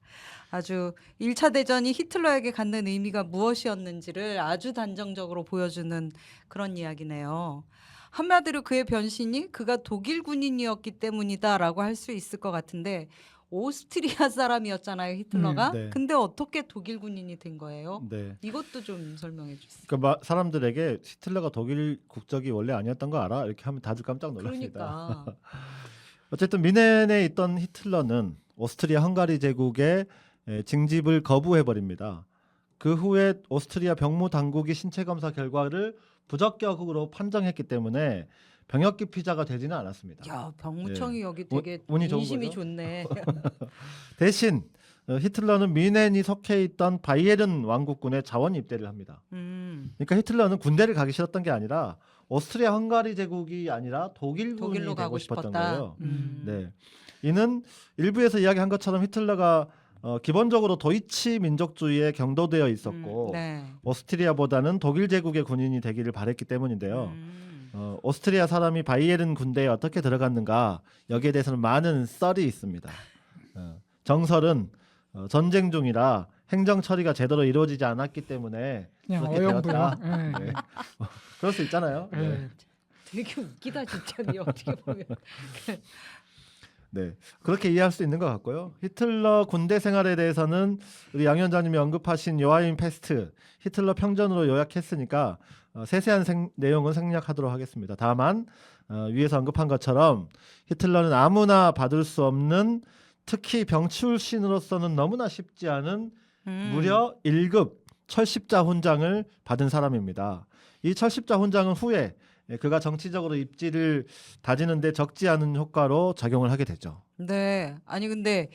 아주 1차 대전이 히틀러에게 갖는 의미가 무엇이었는지를 아주 단정적으로 보여주는 그런 이야기네요. 한마디로 그의 변신이 그가 독일 군인이었기 때문이다라고 할 수 있을 것 같은데 오스트리아 사람이었잖아요, 히틀러가. 네. 근데 어떻게 독일 군인이 된 거예요? 네. 이것도 좀 설명해 주세요. 그러니까 사람들에게 히틀러가 독일 국적이 원래 아니었던 거 알아? 이렇게 하면 다들 깜짝 놀랍니다. 그러니까. 어쨌든 미넨에 있던 히틀러는 오스트리아 헝가리 제국의 징집을 거부해 버립니다. 그 후에 오스트리아 병무 당국이 신체 검사 결과를 부적격으로 판정했기 때문에 병역 기피자가 되지는 않았습니다. 야, 병무청이 여기 운- 되게 운이 좋은 인심이 거죠? 좋네. 대신 히틀러는 미넨이 속해 있던 바이에른 왕국군에 자원 입대를 합니다. 그러니까 히틀러는 군대를 가기 싫었던 게 아니라 오스트리아 헝가리 제국이 아니라 독일군이 독일로 되고 가고 싶었던 싶었다. 거예요. 네, 이는 일부에서 이야기한 것처럼 히틀러가 기본적으로 도이치 민족주의에 경도되어 있었고 네. 오스트리아보다는 독일 제국의 군인이 되기를 바랬기 때문인데요. 오스트리아 사람이 바이에른 군대에 어떻게 들어갔는가 여기에 대해서는 많은 썰이 있습니다. 정설은 전쟁 중이라 행정 처리가 제대로 이루어지지 않았기 때문에 그냥 그렇게 어영부영. 되었다. 네. 그럴 수 있잖아요. 네. 네. 되게 웃기다 진짜 네, 어떻게 보면. 네, 그렇게 이해할 수 있는 것 같고요. 히틀러 군대 생활에 대해서는 우리 양 위원장님이 언급하신 요하임 페스트, 히틀러 평전으로 요약했으니까 세세한 내용은 생략하도록 하겠습니다. 다만 위에서 언급한 것처럼 히틀러는 아무나 받을 수 없는 특히 병출신으로서는 너무나 쉽지 않은 무려 1급 철십자 훈장을 받은 사람입니다. 이 철십자 훈장은 후에 그가 정치적으로 입지를 다지는데 적지 않은 효과로 작용을 하게 되죠. 네. 아니 근데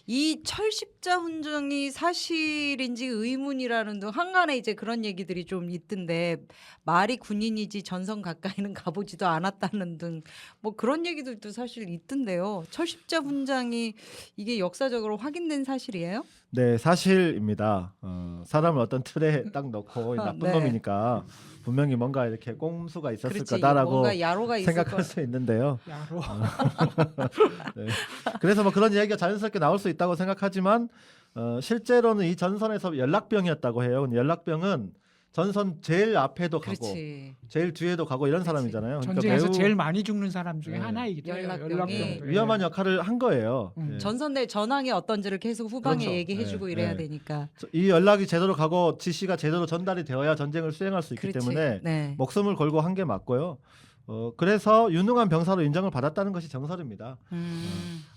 이 철십자 훈장이 사실인지 의문이라는 등 한간에 이제 그런 얘기들이 좀 있던데 말이 군인이지 전선 가까이는 가보지도 않았다는 등 뭐 그런 얘기들도 사실 있던데요. 철십자 훈장이 이게 역사적으로 확인된 사실이에요? 네, 사실입니다. 사람을 어떤 틀에 딱 넣고 나쁜 네. 놈이니까 분명히 뭔가 이렇게 꼼수가 있었을 그렇지. 거다라고 뭔가 야로가 있을 생각할 거. 수 있는데요. 야로. 네. 그래서 뭐 그런 이야기가 자연스럽게 나올 수 있다고 생각하지만 실제로는 이 전선에서 연락병이었다고 해요. 근데 연락병은 전선 제일 앞에도 가고 그렇지. 제일 뒤에도 가고 이런 사람이잖아요. 전쟁에서 매우 제일 많이 죽는 사람 중에 네. 하나이기도 해요. 연락병이. 연락병도. 위험한 역할을 한 거예요. 예. 전선 내 전황이 어떤지를 계속 후방에 그렇죠. 얘기해주고 네, 이래야 네. 되니까. 이 연락이 제대로 가고 지시가 제대로 전달이 되어야 전쟁을 수행할 수 있기 그렇지. 때문에 네. 목숨을 걸고 한 게 맞고요. 그래서 유능한 병사로 인정을 받았다는 것이 정설입니다.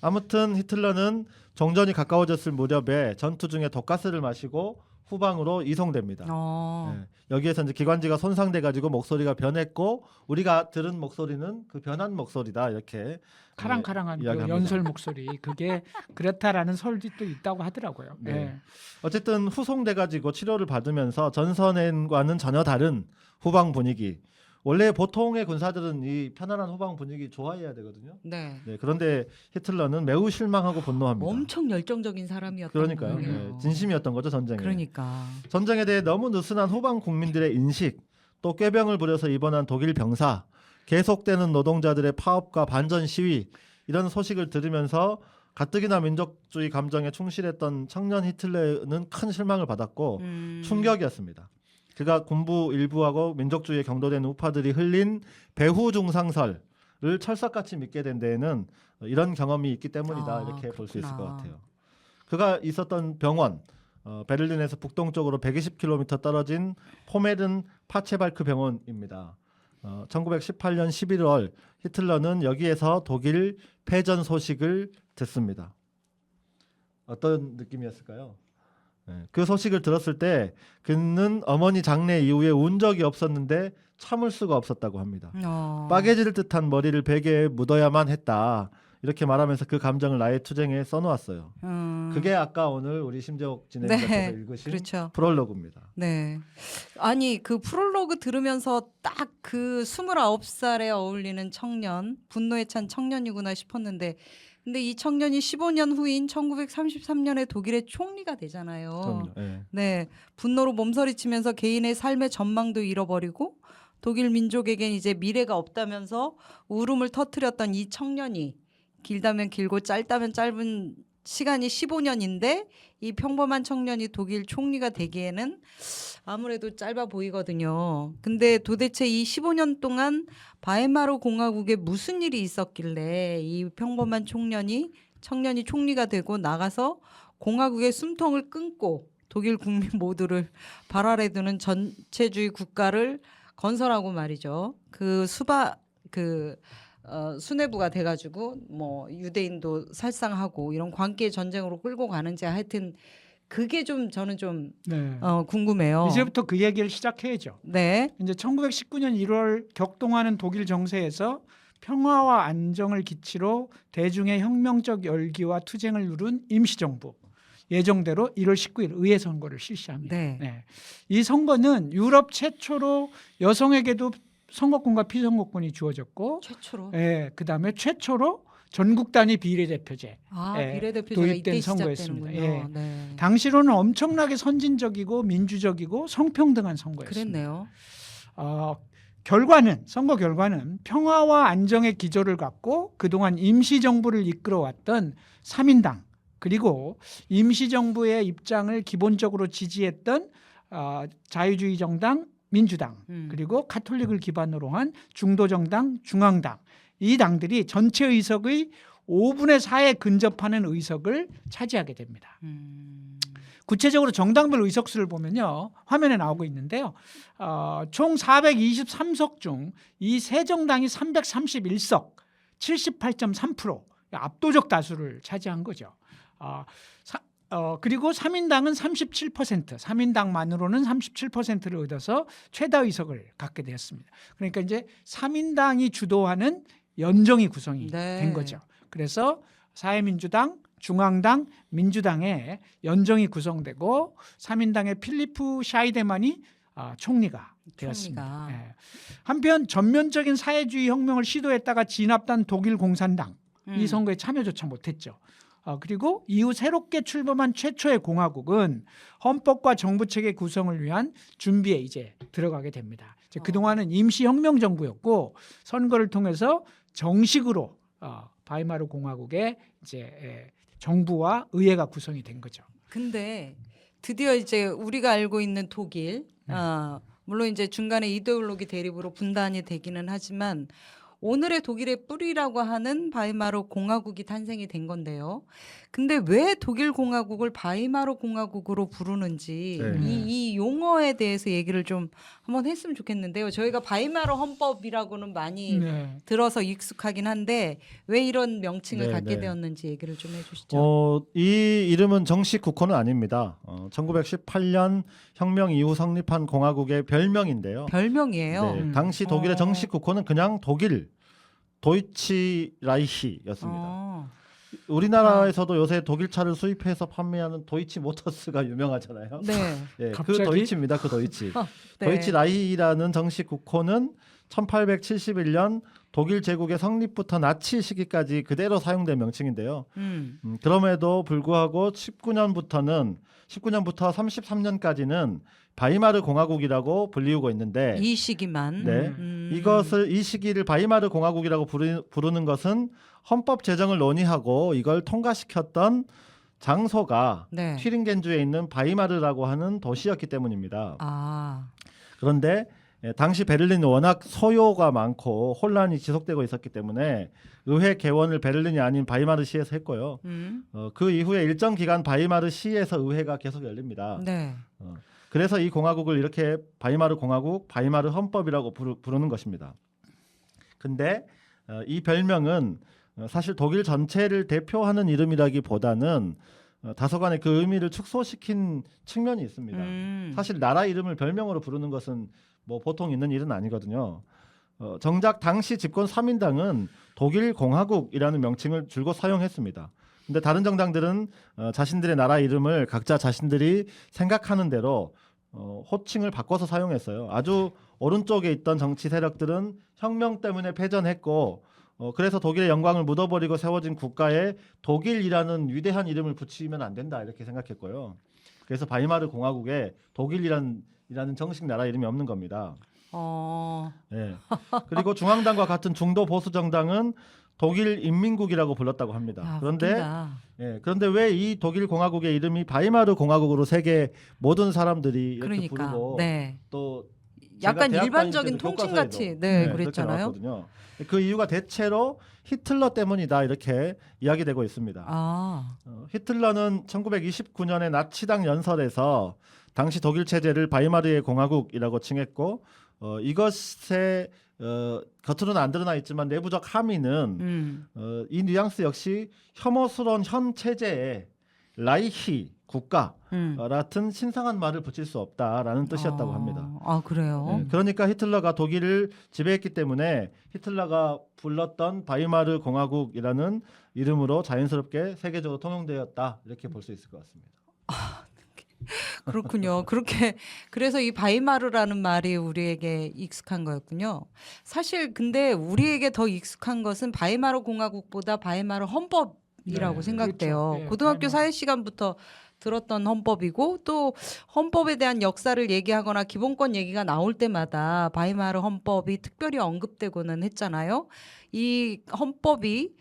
아무튼 히틀러는 종전이 가까워졌을 무렵에 전투 중에 독가스를 마시고 후방으로 이송됩니다. 네. 여기에서 이제 기관지가 손상돼 가지고 목소리가 변했고 우리가 들은 목소리는 그 변한 목소리다 이렇게 카랑카랑한 그 이야기합니다. 연설 목소리 그게 그렇다라는 설도 또 있다고 하더라고요. 네. 네. 어쨌든 후송돼 가지고 치료를 받으면서 전선과는 전혀 다른 후방 분위기. 원래 보통의 군사들은 이 편안한 후방 분위기 좋아해야 되거든요. 네. 네, 그런데 히틀러는 매우 실망하고 분노합니다. 엄청 열정적인 사람이었던 그러니까요. 거예요. 네, 진심이었던 거죠 전쟁에. 그러니까. 전쟁에 대해 너무 느슨한 후방 국민들의 인식, 또 꾀병을 부려서 입원한 독일 병사, 계속되는 노동자들의 파업과 반전 시위 이런 소식을 들으면서 가뜩이나 민족주의 감정에 충실했던 청년 히틀러는 큰 실망을 받았고 충격이었습니다. 그가 군부 일부하고 민족주의에 경도된 우파들이 흘린 배후 중상설을 철석같이 믿게 된 데에는 이런 경험이 있기 때문이다 이렇게 볼 수 있을 것 그렇구나. 같아요. 그가 있었던 병원 베를린에서 북동쪽으로 120km 떨어진 포메른 파체발크 병원입니다. 1918년 11월 히틀러는 여기에서 독일 패전 소식을 듣습니다. 어떤 느낌이었을까요? 네, 그 소식을 들었을 때 그는 어머니 장례 이후에 운 적이 없었는데 참을 수가 없었다고 합니다. 빠개질 듯한 머리를 베개에 묻어야만 했다. 이렇게 말하면서 그 감정을 나의 투쟁에 써놓았어요. 그게 아까 오늘 우리 심재옥 진행자께서 네, 읽으신 그렇죠. 프롤로그입니다. 네. 아니 그 프롤로그 들으면서 딱 그 29살에 어울리는 청년, 분노에 찬 청년이구나 싶었는데 근데 이 청년이 15년 후인 1933년에 독일의 총리가 되잖아요. 그럼요. 예. 네. 분노로 몸서리치면서 개인의 삶의 전망도 잃어버리고 독일 민족에겐 이제 미래가 없다면서 울음을 터뜨렸던 이 청년이 길다면 길고 짧다면 짧은 시간이 15년인데 이 평범한 청년이 독일 총리가 되기에는 아무래도 짧아 보이거든요. 근데 도대체 이 15년 동안 바이마르 공화국에 무슨 일이 있었길래 이 평범한 청년이 총리가 되고 나가서 공화국의 숨통을 끊고 독일 국민 모두를 발 아래 두는 전체주의 국가를 건설하고 말이죠. 수뇌부가 돼가지고 뭐 유대인도 살상하고 이런 관계 전쟁으로 끌고 가는지 하여튼 그게 좀 저는 좀 네. 궁금해요. 이제부터 그 얘기를 시작해야죠. 네. 이제 1919년 1월 격동하는 독일 정세에서 평화와 안정을 기치로 대중의 혁명적 열기와 투쟁을 누른 임시정부 예정대로 1월 19일 의회 선거를 실시합니다. 네. 이 선거는 유럽 최초로 여성에게도 선거권과 피선거권이 주어졌고 최초로. 그다음에 최초로 전국 단위 비례대표제 비례대표제가 도입된 이때 선거였습니다. 시작되는군요. 네. 당시로는 엄청나게 선진적이고 민주적이고 성평등한 선거였습니다. 그랬네요. 선거 결과는 평화와 안정의 기조를 갖고 그동안 임시정부를 이끌어왔던 3인당 그리고 임시정부의 입장을 기본적으로 지지했던 자유주의 정당 민주당 그리고 카톨릭을 기반으로 한 중도정당 중앙당 이 당들이 전체 의석의 5분의 4에 근접하는 의석을 차지하게 됩니다. 구체적으로 정당별 의석수를 보면요. 화면에 나오고 있는데요. 총 423석 중 이 세 정당이 331석 78.3% 압도적 다수를 차지한 거죠. 그리고 3인당은 37%, 3인당만으로는 37%를 얻어서 최다 의석을 갖게 되었습니다. 그러니까 이제 3인당이 주도하는 연정이 구성이 된 거죠. 그래서 사회민주당, 중앙당, 민주당의 연정이 구성되고 3인당의 필리프 샤이데만이 총리가 되었습니다. 한편 전면적인 사회주의 혁명을 시도했다가 진압단 독일 공산당 이 선거에 참여조차 못했죠. 그리고 이후 새롭게 출범한 최초의 공화국은 헌법과 정부체계 구성을 위한 준비에 이제 들어가게 됩니다. 그동안은 임시혁명 정부였고 선거를 통해서 정식으로 바이마르 공화국의 이제 정부와 의회가 구성이 된 거죠. 근데 드디어 이제 우리가 알고 있는 독일, 물론 이제 중간에 이데올로기 대립으로 분단이 되기는 하지만 오늘의 독일의 뿌리라고 하는 바이마르 공화국이 탄생이 된 건데요. 근데 왜 독일 공화국을 바이마르 공화국으로 부르는지 이 용어에 대해서 얘기를 좀 한번 했으면 좋겠는데요. 저희가 바이마르 헌법이라고는 많이 들어서 익숙하긴 한데 왜 이런 명칭을 갖게 되었는지 얘기를 좀 해주시죠. 이 이름은 정식 국호는 아닙니다. 1918년 혁명 이후 성립한 공화국의 별명인데요. 별명이에요. 당시 독일의 정식 국호는 그냥 독일 도이치라이히였습니다. 우리나라에서도 요새 독일차를 수입해서 판매하는 도이치 모터스가 유명하잖아요. 네. 그 도이치입니다. 그 도이치. 네. 도이치라이히라는 정식 국호는 1871년 독일 제국의 성립부터 나치 시기까지 그대로 사용된 명칭인데요. 그럼에도 불구하고 19년부터 33년까지는 바이마르 공화국이라고 불리우고 있는데 이 시기만. 이 시기를 바이마르 공화국이라고 부르는 것은 헌법 제정을 논의하고 이걸 통과시켰던 장소가 튀링겐주에 있는 바이마르라고 하는 도시였기 때문입니다. 그런데 당시 베를린은 워낙 소요가 많고 혼란이 지속되고 있었기 때문에 의회 개원을 베를린이 아닌 바이마르 시에서 했고요. 그 이후에 일정 기간 바이마르 시에서 의회가 계속 열립니다. 그래서 이 공화국을 이렇게 바이마르 공화국, 바이마르 헌법이라고 부르는 것입니다. 근데 이 별명은 사실 독일 전체를 대표하는 이름이라기보다는 다소간의 그 의미를 축소시킨 측면이 있습니다. 사실 나라 이름을 별명으로 부르는 것은 뭐 보통 있는 일은 아니거든요. 정작 당시 집권 3인당은 독일 공화국이라는 명칭을 줄곧 사용했습니다. 근데 다른 정당들은 자신들의 나라 이름을 각자 자신들이 생각하는 대로 호칭을 바꿔서 사용했어요. 아주 오른쪽에 있던 정치 세력들은 혁명 때문에 패전했고 그래서 독일의 영광을 묻어버리고 세워진 국가에 독일이라는 위대한 이름을 붙이면 안 된다 이렇게 생각했고요. 그래서 바이마르 공화국에 독일이라는 정식 나라 이름이 없는 겁니다. 예. 그리고 중앙당과 같은 중도 보수 정당은 독일 인민국이라고 불렀다고 합니다. 야, 그런데 웃긴다. 그런데 왜 이 독일 공화국의 이름이 바이마르 공화국으로 세계 모든 사람들이 이렇게 그러니까 부르고 네. 또 약간 제가 대학 일반적인 다닐 때도 통칭같이 교과서에도 네, 그렇게 그랬잖아요. 나왔거든요. 그 이유가 대체로 히틀러 때문이다 이렇게 이야기되고 있습니다. 아, 히틀러는 1929년에 나치당 연설에서 당시 독일 체제를 바이마르의 공화국이라고 칭했고 이것의 겉으로는 안 드러나 있지만 내부적 함의는 이 뉘앙스 역시 혐오스러운 현 체제에 라이히 국가 같은 신성한 말을 붙일 수 없다라는 뜻이었다고 합니다. 아, 그래요? 네, 그러니까 히틀러가 독일을 지배했기 때문에 히틀러가 불렀던 바이마르 공화국이라는 이름으로 자연스럽게 세계적으로 통용되었다 이렇게 볼 수 있을 것 같습니다. 그렇군요. 그렇게 그래서 이 바이마르라는 말이 우리에게 익숙한 거였군요. 사실 근데 우리에게 더 익숙한 것은 바이마르 공화국보다 바이마르 헌법이라고 네, 생각돼요. 그렇죠. 네, 고등학교 바이마르. 사회 시간부터 들었던 헌법이고 또 헌법에 대한 역사를 얘기하거나 기본권 얘기가 나올 때마다 바이마르 헌법이 특별히 언급되고는 했잖아요. 이 헌법이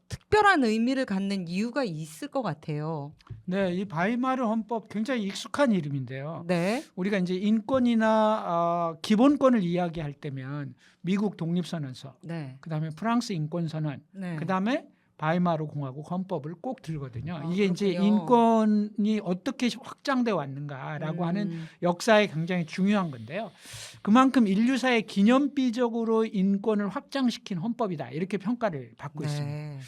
특별한 의미를 갖는 이유가 있을 것 같아요. 네, 이 바이마르 헌법 굉장히 익숙한 이름인데요. 네. 우리가 이제 인권이나 기본권을 이야기할 때면 미국 독립선언서, 네. 그다음에 프랑스 인권선언, 네. 그다음에 바이마르 공화국 헌법을 꼭 들거든요. 아, 이게 이제 그렇군요. 인권이 어떻게 확장돼 왔는가라고 하는 역사에 굉장히 중요한 건데요. 그만큼 인류사의 기념비적으로 인권을 확장시킨 헌법이다 이렇게 평가를 받고 있습니다. 네.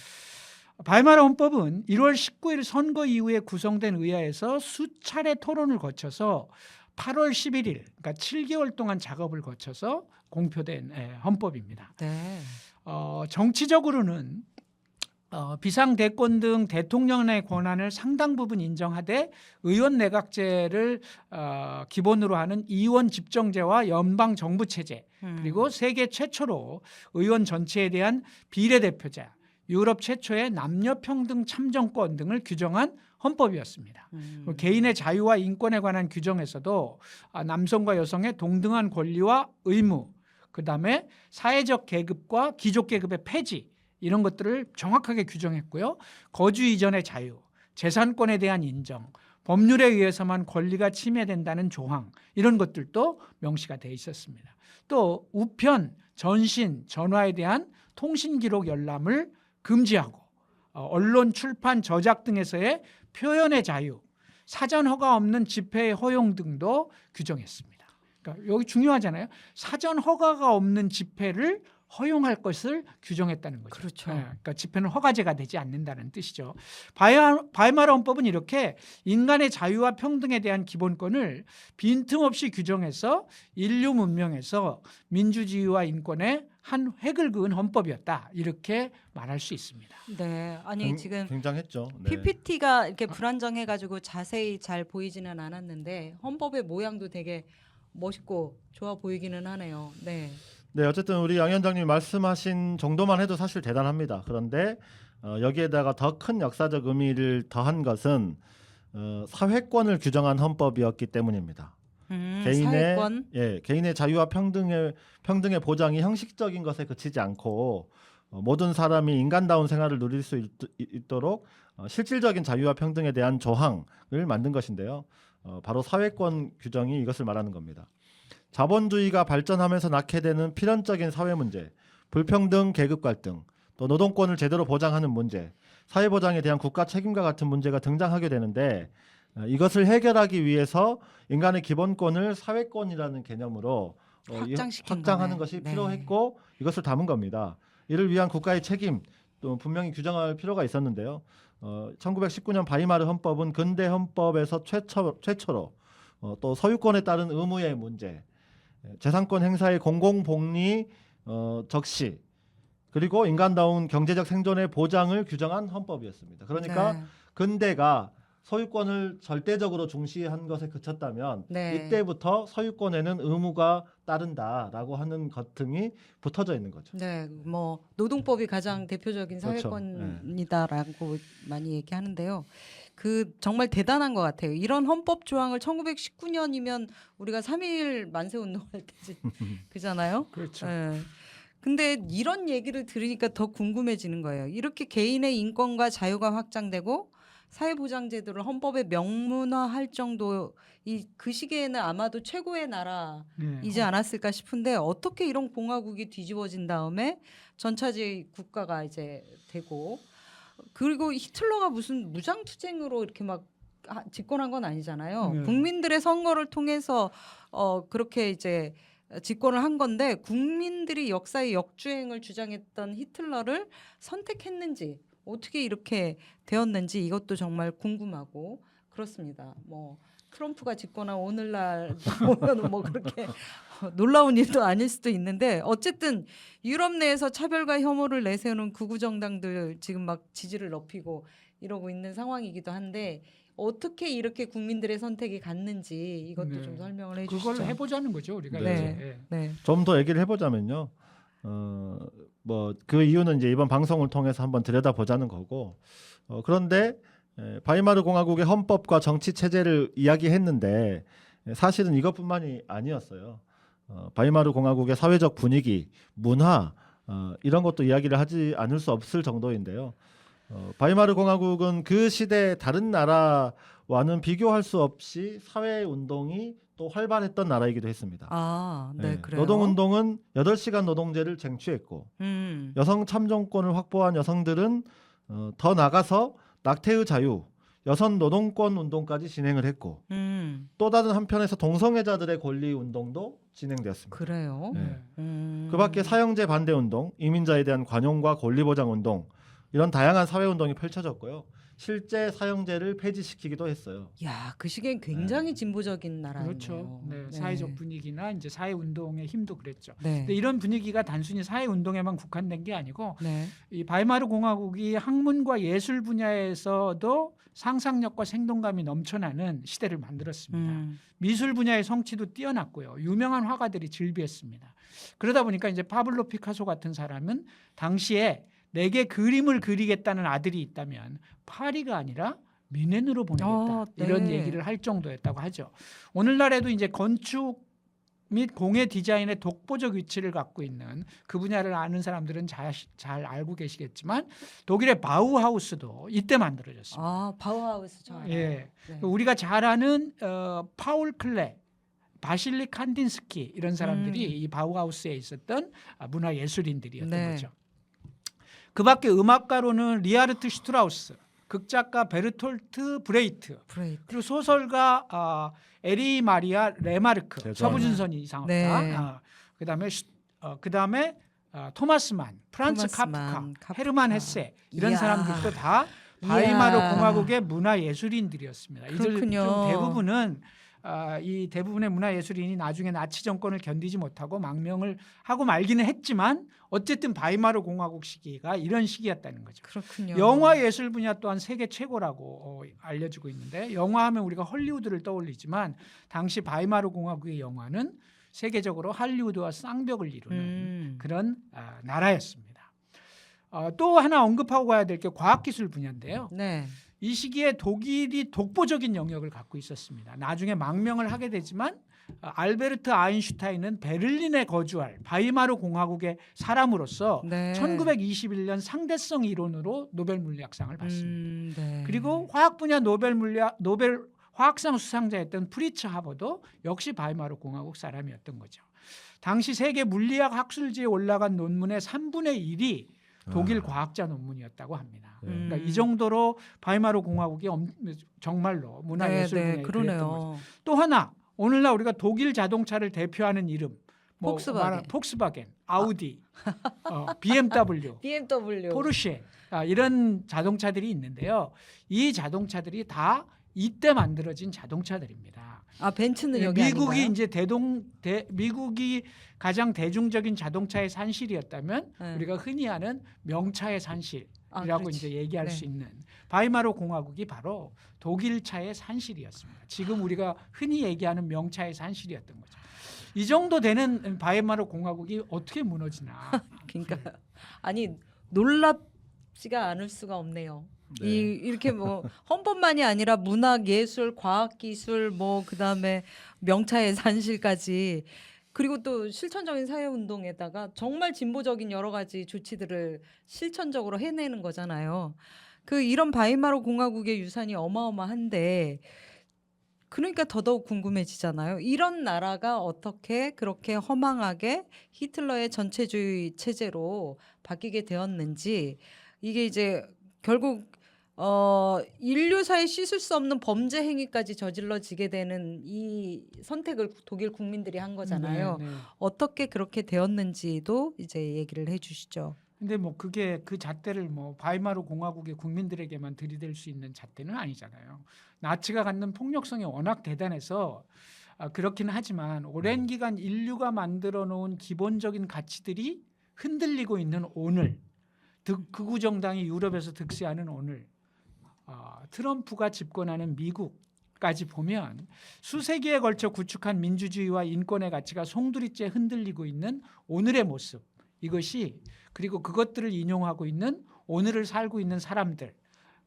바이마르 헌법은 1월 19일 선거 이후에 구성된 의회에서 수차례 토론을 거쳐서 8월 11일, 그러니까 7개월 동안 작업을 거쳐서 공표된 헌법입니다. 네. 정치적으로는 비상대권 등 대통령의 권한을 상당 부분 인정하되 의원 내각제를 기본으로 하는 이원 집정제와 연방 정부 체제, 그리고 세계 최초로 의원 전체에 대한 비례대표자, 유럽 최초의 남녀평등 참정권 등을 규정한 헌법이었습니다. 개인의 자유와 인권에 관한 규정에서도 남성과 여성의 동등한 권리와 의무, 그다음에 사회적 계급과 귀족 계급의 폐지 이런 것들을 정확하게 규정했고요. 거주 이전의 자유, 재산권에 대한 인정, 법률에 의해서만 권리가 침해된다는 조항 이런 것들도 명시가 돼 있었습니다. 또 우편, 전신, 전화에 대한 통신 기록 열람을 금지하고 언론, 출판, 저작 등에서의 표현의 자유, 사전 허가 없는 집회의 허용 등도 규정했습니다. 그러니까 여기 중요하잖아요. 사전 허가가 없는 집회를 허용할 것을 규정했다는 거죠. 그렇죠. 그러니까 집회는 허가제가 되지 않는다는 뜻이죠. 바이마르 헌법은 이렇게 인간의 자유와 평등에 대한 기본권을 빈틈없이 규정해서 인류 문명에서 민주주의와 인권의 한 획을 그은 헌법이었다. 이렇게 말할 수 있습니다. 네. 아니 지금 굉장했죠. 네. PPT가 이렇게 불안정해가지고 자세히 잘 보이지는 않았는데 헌법의 모양도 되게 멋있고 좋아 보이기는 하네요. 네. 네, 어쨌든 우리 양 위원장님이 말씀하신 정도만 해도 사실 대단합니다. 그런데 여기에다가 더 큰 역사적 의미를 더한 것은 사회권을 규정한 헌법이었기 때문입니다. 사회권. 개인의 자유와 평등의 보장이 형식적인 것에 그치지 않고 모든 사람이 인간다운 생활을 누릴 수 있도록 실질적인 자유와 평등에 대한 조항을 만든 것인데요. 바로 사회권 규정이 이것을 말하는 겁니다. 자본주의가 발전하면서 낳게 되는 필연적인 사회 문제, 불평등, 계급 갈등, 또 노동권을 제대로 보장하는 문제, 사회보장에 대한 국가 책임과 같은 문제가 등장하게 되는데 이것을 해결하기 위해서 인간의 기본권을 사회권이라는 개념으로 확장하는 것이 필요했고 이것을 담은 겁니다. 이를 위한 국가의 책임 또 분명히 규정할 필요가 있었는데요. 1919년 바이마르 헌법은 근대 헌법에서 최초로 또 소유권에 따른 의무의 문제, 재산권 행사의 공공복리 적시, 그리고 인간다운 경제적 생존의 보장을 규정한 헌법이었습니다. 그러니까 네. 근대가 소유권을 절대적으로 중시한 것에 그쳤다면 네. 이때부터 소유권에는 의무가 따른다라고 하는 것 등이 붙어져 있는 거죠. 네, 뭐 노동법이 가장 대표적인 그렇죠. 사회권이다라고 많이 얘기하는데요. 그 정말 대단한 것 같아요. 이런 헌법 조항을 1919년이면 우리가 3.1 만세 운동할 때지 그잖아요. 그렇죠. 예. 근데 이런 얘기를 들으니까 더 궁금해지는 거예요. 이렇게 개인의 인권과 자유가 확장되고 사회보장제도를 헌법에 명문화할 정도 그 시기에는 아마도 최고의 나라이지 네. 않았을까 싶은데 어떻게 이런 공화국이 뒤집어진 다음에 전차지 국가가 이제 되고 그리고 히틀러가 무슨 무장투쟁으로 이렇게 막 집권한 건 아니잖아요. 네. 국민들의 선거를 통해서 그렇게 이제 집권을 한 건데 국민들이 역사의 역주행을 주장했던 히틀러를 선택했는지 어떻게 이렇게 되었는지 이것도 정말 궁금하고 그렇습니다. 뭐 트럼프가 집권한 오늘날 보면 뭐 그렇게 놀라운 일도 아닐 수도 있는데 어쨌든 유럽 내에서 차별과 혐오를 내세우는 극우 정당들 지금 막 지지를 높이고 이러고 있는 상황이기도 한데 어떻게 이렇게 국민들의 선택이 갔는지 이것도 네. 좀 설명을 해주시죠. 그걸 해보자는 거죠 우리가. 네. 이제. 네. 네. 좀 더 얘기를 해보자면요. 뭐 그 이유는 이제 이번 방송을 통해서 한번 들여다보자는 거고. 그런데 바이마르 공화국의 헌법과 정치 체제를 이야기했는데 사실은 이것뿐만이 아니었어요. 바이마르 공화국의 사회적 분위기, 문화 이런 것도 이야기를 하지 않을 수 없을 정도인데요. 바이마르 공화국은 그 시대 다른 나라와는 비교할 수 없이 사회 운동이 또 활발했던 나라이기도 했습니다. 아, 네, 네, 그래요. 노동운동은 8시간 노동제를 쟁취했고 여성 참정권을 확보한 여성들은 더 나가서 낙태의 자유, 여성 노동권 운동까지 진행을 했고 또 다른 한편에서 동성애자들의 권리 운동도 진행되었습니다. 그래요. 네. 음. 그밖에 사형제 반대 운동, 이민자에 대한 관용과 권리 보장 운동 이런 다양한 사회 운동이 펼쳐졌고요. 실제 사형제를 폐지시키기도 했어요. 야, 그 시기엔 굉장히 진보적인 나라예요. 그렇죠. 네. 사회적 분위기나 이제 사회 운동의 힘도 그랬죠. 네. 근데 이런 분위기가 단순히 사회 운동에만 국한된 게 아니고 네. 이 바이마르 공화국이 학문과 예술 분야에서도 상상력과 생동감이 넘쳐나는 시대를 만들었습니다. 미술 분야의 성취도 뛰어났고요. 유명한 화가들이 즐비했습니다. 그러다 보니까 이제 파블로 피카소 같은 사람은 당시에 내게 그림을 그리겠다는 아들이 있다면 파리가 아니라 미넨으로 보내겠다. 네. 이런 얘기를 할 정도였다고 하죠. 오늘날에도 이제 건축 및 공예 디자인의 독보적 위치를 갖고 있는 그 분야를 아는 사람들은 잘 알고 계시겠지만 독일의 바우하우스도 이때 만들어졌습니다. 아, 바우하우스 저 알아요. 예. 네. 우리가 잘 아는 파울 클레, 바실리 칸딘스키 이런 사람들이 이 바우하우스에 있었던 문화 예술인들이었던 네. 거죠. 그밖에 음악가로는 리하르트 슈트라우스, 극작가 베르톨트 브레이트, 브레이트. 그리고 소설가 에리 마리아 레마르크, 제가 서부진선이 이상하다. 네. 그다음에 토마스만, 프란츠 토마스만, 카프카, 헤르만 헤세 이런 이야. 사람들도 다 바이마르 이야. 공화국의 문화 예술인들이었습니다. 이들 그렇군요. 중 대부분은 이 대부분의 문화 예술인이 나중에 나치 정권을 견디지 못하고 망명을 하고 말기는 했지만 어쨌든 바이마르 공화국 시기가 이런 시기였다는 거죠. 그렇군요. 영화 예술 분야 또한 세계 최고라고 알려지고 있는데 영화하면 우리가 헐리우드를 떠올리지만 당시 바이마르 공화국의 영화는 세계적으로 할리우드와 쌍벽을 이루는 그런 나라였습니다. 또 하나 언급하고 가야 될 게 과학기술 분야인데요. 네. 이 시기에 독일이 독보적인 영역을 갖고 있었습니다. 나중에 망명을 하게 되지만 알베르트 아인슈타인은 베를린에 거주할 바이마르 공화국의 사람으로서 네. 1921년 상대성 이론으로 노벨 물리학상을 받습니다. 네. 그리고 화학 분야 노벨 화학상 수상자였던 프리츠 하버도 역시 바이마르 공화국 사람이었던 거죠. 당시 세계 물리학 학술지에 올라간 논문의 3분의 1이 독일 과학자 논문이었다고 합니다. 그러니까 이 정도로 바이마르 공화국이 정말로 문화예술 분야에 그랬던 거죠. 또 하나 오늘날 우리가 독일 자동차를 대표하는 이름 폭스바겐, 아우디, BMW, 포르쉐 이런 자동차들이 있는데요. 이 자동차들이 다 이때 만들어진 자동차들입니다. 아 벤츠는 여기 미국이 아닌가요? 이제 미국이 가장 대중적인 자동차의 산실이었다면 네. 우리가 흔히 아는 명차의 산실이라고 그렇지. 이제 얘기할 네. 수 있는 바이마르 공화국이 바로 독일차의 산실이었습니다. 지금 우리가 흔히 얘기하는 명차의 산실이었던 거죠. 이 정도 되는 바이마르 공화국이 어떻게 무너지나. 그러니까 아니 놀랍지가 않을 수가 없네요. 네. 이렇게 뭐 헌법만이 아니라 문학, 예술, 과학, 기술 뭐 그다음에 명차의 산실까지 그리고 또 실천적인 사회 운동에다가 정말 진보적인 여러 가지 조치들을 실천적으로 해내는 거잖아요. 그 이런 바이마르 공화국의 유산이 어마어마한데 그러니까 더더욱 궁금해지잖아요. 이런 나라가 어떻게 그렇게 허망하게 히틀러의 전체주의 체제로 바뀌게 되었는지 이게 이제 결국 인류사에 씻을 수 없는 범죄 행위까지 저질러지게 되는 이 선택을 독일 국민들이 한 거잖아요. 네, 네. 어떻게 그렇게 되었는지도 이제 얘기를 해주시죠. 근데 뭐 그게 그 잣대를 뭐 바이마르 공화국의 국민들에게만 들이댈 수 있는 잣대는 아니잖아요. 나치가 갖는 폭력성이 워낙 대단해서 그렇긴 하지만 오랜 기간 인류가 만들어 놓은 기본적인 가치들이 흔들리고 있는 오늘, 극우 정당이 유럽에서 득세하는 오늘, 트럼프가 집권하는 미국까지 보면 수세기에 걸쳐 구축한 민주주의와 인권의 가치가 송두리째 흔들리고 있는 오늘의 모습, 이것이 그리고 그것들을 인용하고 있는 오늘을 살고 있는 사람들,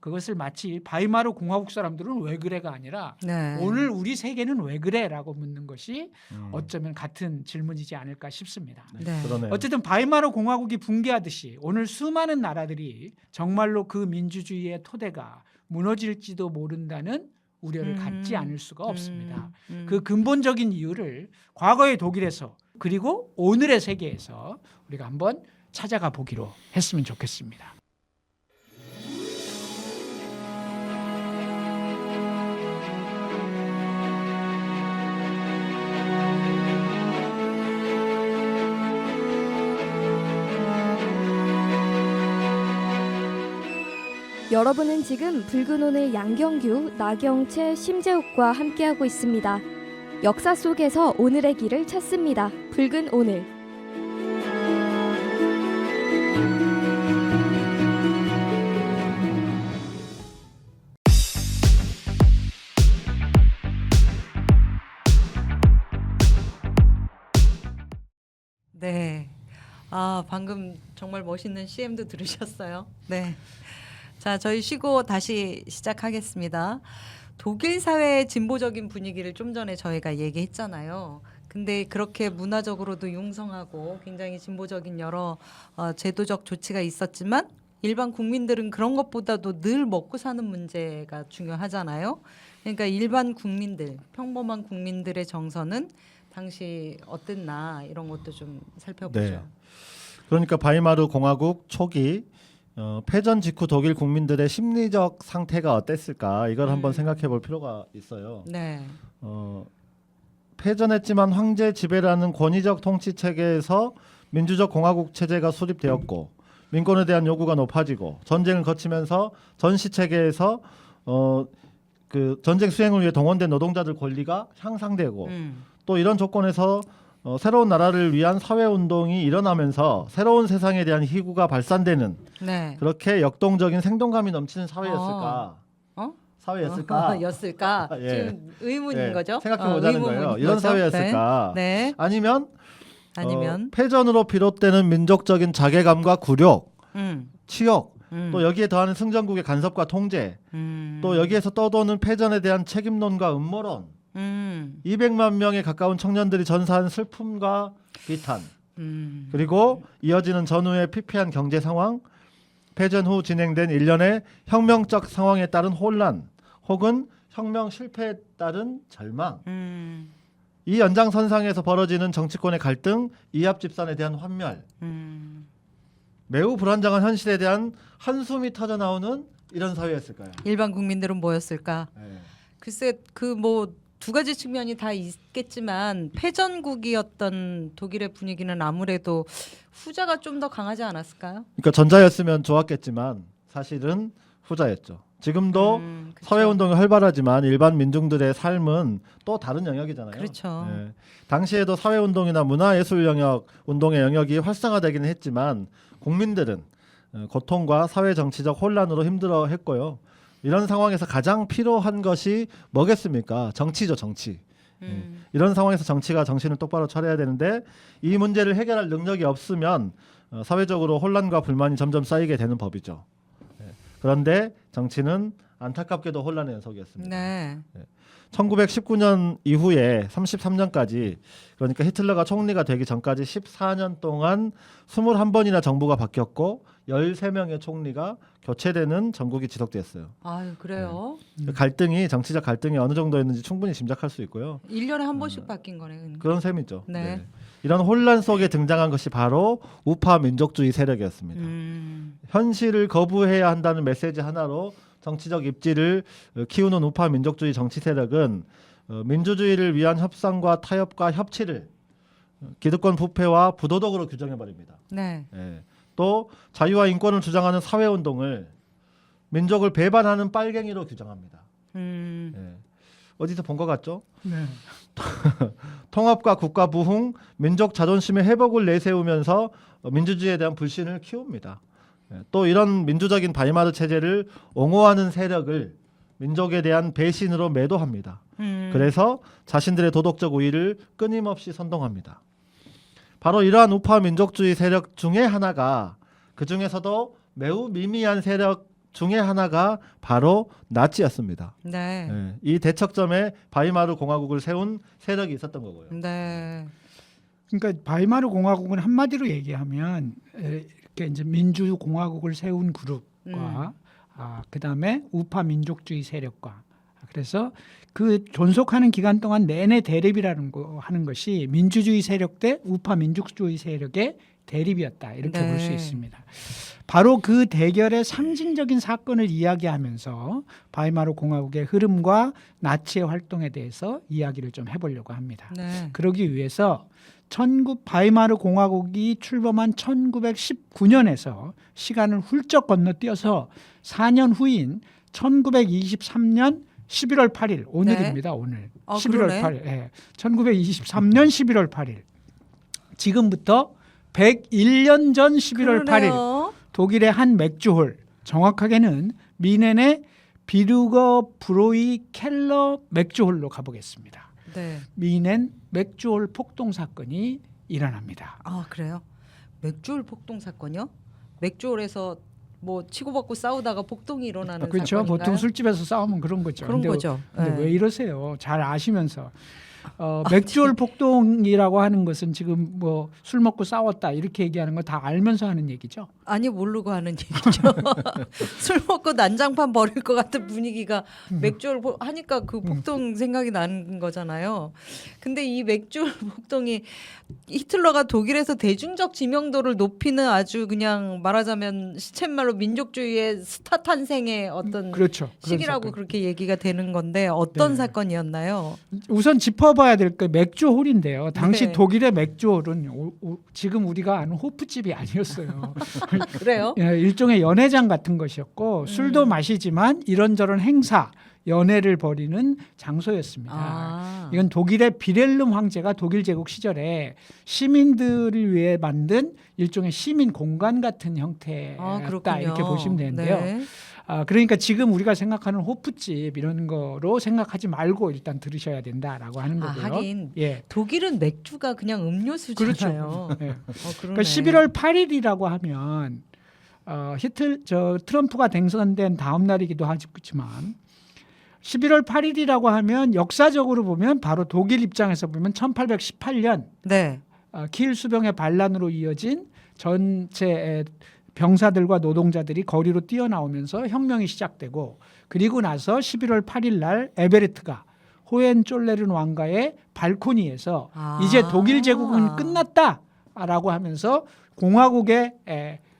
그것을 마치 바이마르 공화국 사람들은 왜 그래가 아니라 네. 오늘 우리 세계는 왜 그래라고 묻는 것이 어쩌면 같은 질문이지 않을까 싶습니다. 네. 그러네요. 어쨌든 바이마르 공화국이 붕괴하듯이 오늘 수많은 나라들이 정말로 그 민주주의의 토대가 무너질지도 모른다는 우려를 갖지 않을 수가 없습니다. 그 근본적인 이유를 과거의 독일에서 그리고 오늘의 세계에서 우리가 한번 찾아가 보기로 했으면 좋겠습니다. 여러분은 지금 붉은 오늘 양경규, 나경채, 심재욱과 함께하고 있습니다. 역사 속에서 오늘의 길을 찾습니다. 붉은 오늘. 네. 아, 방금 정말 멋있는 CM도 들으셨어요? 네. 자, 저희 쉬고 다시 시작하겠습니다. 독일 사회의 진보적인 분위기를 좀 전에 저희가 얘기했잖아요. 근데 그렇게 문화적으로도 융성하고 굉장히 진보적인 여러 제도적 조치가 있었지만 일반 국민들은 그런 것보다도 늘 먹고 사는 문제가 중요하잖아요. 그러니까 일반 국민들, 평범한 국민들의 정서는 당시 어땠나 이런 것도 좀 살펴보죠. 네. 그러니까 바이마르 공화국 초기 패전 직후 독일 국민들의 심리적 상태가 어땠을까 이걸 한번 생각해 볼 필요가 있어요. 네. 패전했지만 황제 지배라는 권위적 통치 체계에서 민주적 공화국 체제가 수립되었고 민권에 대한 요구가 높아지고 전쟁을 거치면서 전시 체계에서 그 전쟁 수행을 위해 동원된 노동자들 권리가 향상되고 또 이런 조건에서 새로운 나라를 위한 사회 운동이 일어나면서 새로운 세상에 대한 희구가 발산되는 네. 그렇게 역동적인 생동감이 넘치는 사회였을까? 사회였을까? 였을까? 예. 지금 의문인 거죠? 생각해 보자는 거예요. 이런 사회였을까? 네. 아니면 아니면 패전으로 비롯되는 민족적인 자괴감과 굴욕, 치욕, 또 여기에 더하는 승전국의 간섭과 통제, 또 여기에서 떠도는 패전에 대한 책임론과 음모론, 200만 명에 가까운 청년들이 전사한 슬픔과 비탄, 그리고 이어지는 전후의 피폐한 경제 상황, 패전 후 진행된 일련의 혁명적 상황에 따른 혼란, 혹은 혁명 실패에 따른 절망, 이 연장선상에서 벌어지는 정치권의 갈등, 이합 집산에 대한 환멸, 매우 불안정한 현실에 대한 한숨이 터져 나오는 이런 사회였을까요? 일반 국민들은 뭐였을까? 네. 글쎄 그 뭐 두 가지 측면이 다 있겠지만 패전국이었던 독일의 분위기는 아무래도 후자가 좀 더 강하지 않았을까요? 그러니까 전자였으면 좋았겠지만 사실은 후자였죠. 지금도 그쵸. 사회운동이 활발하지만 일반 민중들의 삶은 또 다른 영역이잖아요. 그렇죠. 예. 당시에도 사회운동이나 문화예술 영역, 운동의 영역이 활성화되기는 했지만 국민들은 고통과 사회정치적 혼란으로 힘들어했고요. 이런 상황에서 가장 필요한 것이 뭐겠습니까? 정치죠, 정치. 이런 상황에서 정치가 정신을 똑바로 차려야 되는데 이 문제를 해결할 능력이 없으면 사회적으로 혼란과 불만이 점점 쌓이게 되는 법이죠. 그런데 정치는 안타깝게도 혼란의 연속이었습니다. 네. 1919년 이후에 33년까지 그러니까 히틀러가 총리가 되기 전까지 14년 동안 21번이나 정부가 바뀌었고 13명의 총리가 교체되는 전국이 지속됐어요. 아유, 그래요. 갈등이 정치적 갈등이 어느 정도였는지 충분히 짐작할 수 있고요. 1년에 한 번씩 바뀐 거네. 그런 셈이죠. 네. 이런 혼란 속에 등장한 것이 바로 우파 민족주의 세력이었습니다. 현실을 거부해야 한다는 메시지 하나로 정치적 입지를 키우는 우파 민족주의 정치 세력은 민주주의를 위한 협상과 타협과 협치를 기득권 부패와 부도덕으로 규정해 버립니다. 네. 또 자유와 인권을 주장하는 사회운동을 민족을 배반하는 빨갱이로 규정합니다. 어디서 본 것 같죠? 네. 통합과 국가 부흥, 민족 자존심의 회복을 내세우면서 민주주의에 대한 불신을 키웁니다. 또 이런 민주적인 바이마르 체제를 옹호하는 세력을 민족에 대한 배신으로 매도합니다. 그래서 자신들의 도덕적 우위를 끊임없이 선동합니다. 바로 이러한 우파 민족주의 세력 중에 하나가 그 중에서도 매우 미미한 세력 중에 하나가 바로 나치였습니다. 네. 이 대척점에 바이마르 공화국을 세운 세력이 있었던 거고요. 네. 그러니까 바이마르 공화국은 한마디로 얘기하면 이렇게 이제 민주 공화국을 세운 그룹과 그다음에 우파 민족주의 세력과 그래서 그 존속하는 기간 동안 내내 대립이라는 거 하는 것이 민주주의 세력 대 우파 민족주의 세력의 대립이었다 이렇게 네. 볼 수 있습니다. 바로 그 대결의 상징적인 사건을 이야기하면서 바이마르 공화국의 흐름과 나치의 활동에 대해서 이야기를 좀 해보려고 합니다. 네. 그러기 위해서 바이마르 공화국이 출범한 1919년에서 시간을 훌쩍 건너뛰어서 4년 후인 1923년 11월 8일 오늘입니다. 네. 오늘 11월 그러네. 8일. 1923년 11월 8일. 지금부터 101년 전 11월 8일 그러네요. 독일의 한 맥주홀, 정확하게는 미넨의 비르거 브로이 켈러 맥주홀로 가보겠습니다. 네. 미넨 맥주홀 폭동 사건이 일어납니다. 아, 그래요? 맥주홀 폭동 사건이요? 맥주홀에서 뭐 치고받고 싸우다가 폭동이 일어나는 그렇죠. 사건인가요? 보통 술집에서 싸우면 그런 거죠. 그런 거죠. 근데 네. 왜 이러세요? 잘 아시면서 맥주홀 폭동이라고 하는 것은 지금 뭐 술 먹고 싸웠다 이렇게 얘기하는 거 다 알면서 하는 얘기죠. 아니 모르고 하는 얘기죠. 술 먹고 난장판 버릴 것 같은 분위기가 맥주를 하니까 그 폭동 생각이 나는 거잖아요. 근데 이 맥주 폭동이 히틀러가 독일에서 대중적 지명도를 높이는 아주 그냥 말하자면 시쳇말로 민족주의의 스타 탄생의 어떤 그렇죠. 그런 시기라고 사건. 그렇게 얘기가 되는 건데 어떤 네. 사건이었나요? 우선 짚어봐야 될 게 맥주홀인데요. 당시 네. 독일의 맥주홀은 지금 우리가 아는 호프집이 아니었어요. 그래요? 예, 일종의 연회장 같은 것이었고 술도 마시지만 이런저런 행사, 연회를 벌이는 장소였습니다. 아. 이건 독일의 비렐름 황제가 독일 제국 시절에 시민들을 위해 만든 일종의 시민 공간 같은 형태였다 그렇군요. 이렇게 보시면 되는데요. 네. 그러니까 지금 우리가 생각하는 호프집 이런 거로 생각하지 말고 일단 들으셔야 된다라고 하는 거고요. 하긴 예. 독일은 맥주가 그냥 음료수잖아요. 그렇죠. 예. 그러네. 그러니까 11월 8일이라고 하면 트럼프가 당선된 다음 날이기도 하지만 11월 8일이라고 하면 역사적으로 보면 바로 독일 입장에서 보면 1818년 네. 킬 수병의 반란으로 이어진 전체 병사들과 노동자들이 거리로 뛰어나오면서 혁명이 시작되고 그리고 나서 11월 8일 날 에베르트가 호헨졸레른 왕가의 발코니에서 이제 독일 제국은 끝났다라고 하면서 공화국의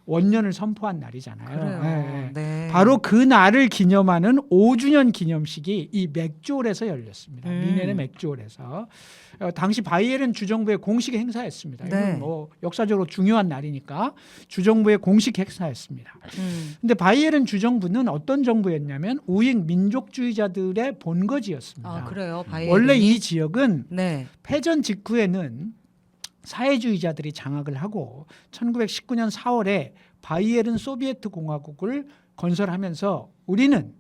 원년을 선포한 날이잖아요. 그래요. 예, 예. 네. 바로 그 날을 기념하는 5주년 기념식이 이 맥주홀에서 열렸습니다. 음. 미넨의 맥주홀에서 당시 바이에른 주정부의 공식 행사였습니다. 네. 이건 뭐 역사적으로 중요한 날이니까 주정부의 공식 행사였습니다. 근데 바이에른 주정부는 어떤 정부였냐면 우익 민족주의자들의 본거지였습니다. 아 그래요. 바이에른이? 원래 이 지역은 네. 패전 직후에는 사회주의자들이 장악을 하고 1919년 4월에 바이에른 소비에트 공화국을 건설하면서 우리는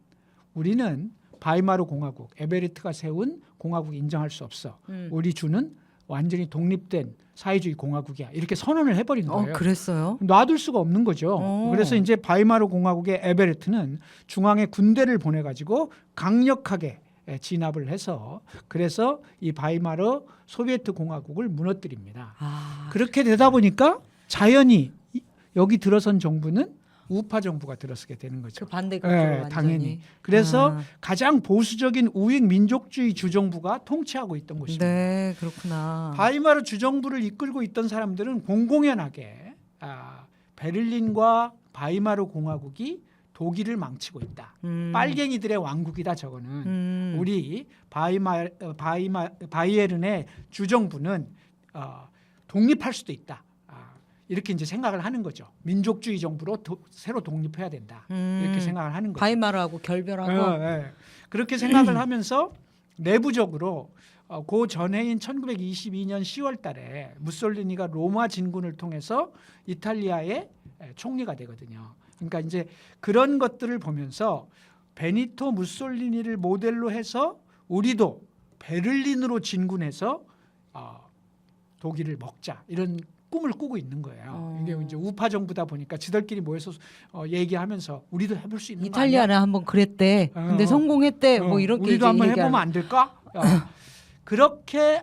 바이마르 공화국, 에베르트가 세운 공화국 인정할 수 없어. 우리 주는 완전히 독립된 사회주의 공화국이야. 이렇게 선언을 해버린 거예요. 그랬어요? 놔둘 수가 없는 거죠. 그래서 이제 바이마르 공화국의 에베르트는 중앙에 군대를 보내가지고 강력하게 진압을 해서 그래서 이 바이마르 소비에트 공화국을 무너뜨립니다. 아, 그렇게 되다 보니까 자연히 여기 들어선 정부는 우파 정부가 들어서게 되는 거죠. 그 반대급으로 완전히. 당연히. 그래서 아. 가장 보수적인 우익 민족주의 주정부가 통치하고 있던 곳입니다. 네, 그렇구나. 바이마르 주정부를 이끌고 있던 사람들은 공공연하게 베를린과 바이마르 공화국이 독일을 망치고 있다. 빨갱이들의 왕국이다. 저거는 우리 바이에른의 주정부는 독립할 수도 있다. 이렇게 이제 생각을 하는 거죠. 민족주의 정부로 새로 독립해야 된다. 이렇게 생각을 하는 거죠. 바이마르하고 결별하고. 그렇게 생각을 하면서 내부적으로 그 전해인 1922년 10월달에 무솔리니가 로마 진군을 통해서 이탈리아의 총리가 되거든요. 그러니까 이제 그런 것들을 보면서 베니토 무솔리니를 모델로 해서 우리도 베를린으로 진군해서 독일을 먹자 이런 꿈을 꾸고 있는 거예요. 이게 이제 우파 정부다 보니까 지들끼리 모여서 얘기하면서 우리도 해볼 수 있는 거 아니야? 이탈리아는 한번 그랬대. 근데 성공했대. 뭐 이렇게 우리도 한번 얘기하는. 해보면 안 될까? 그렇게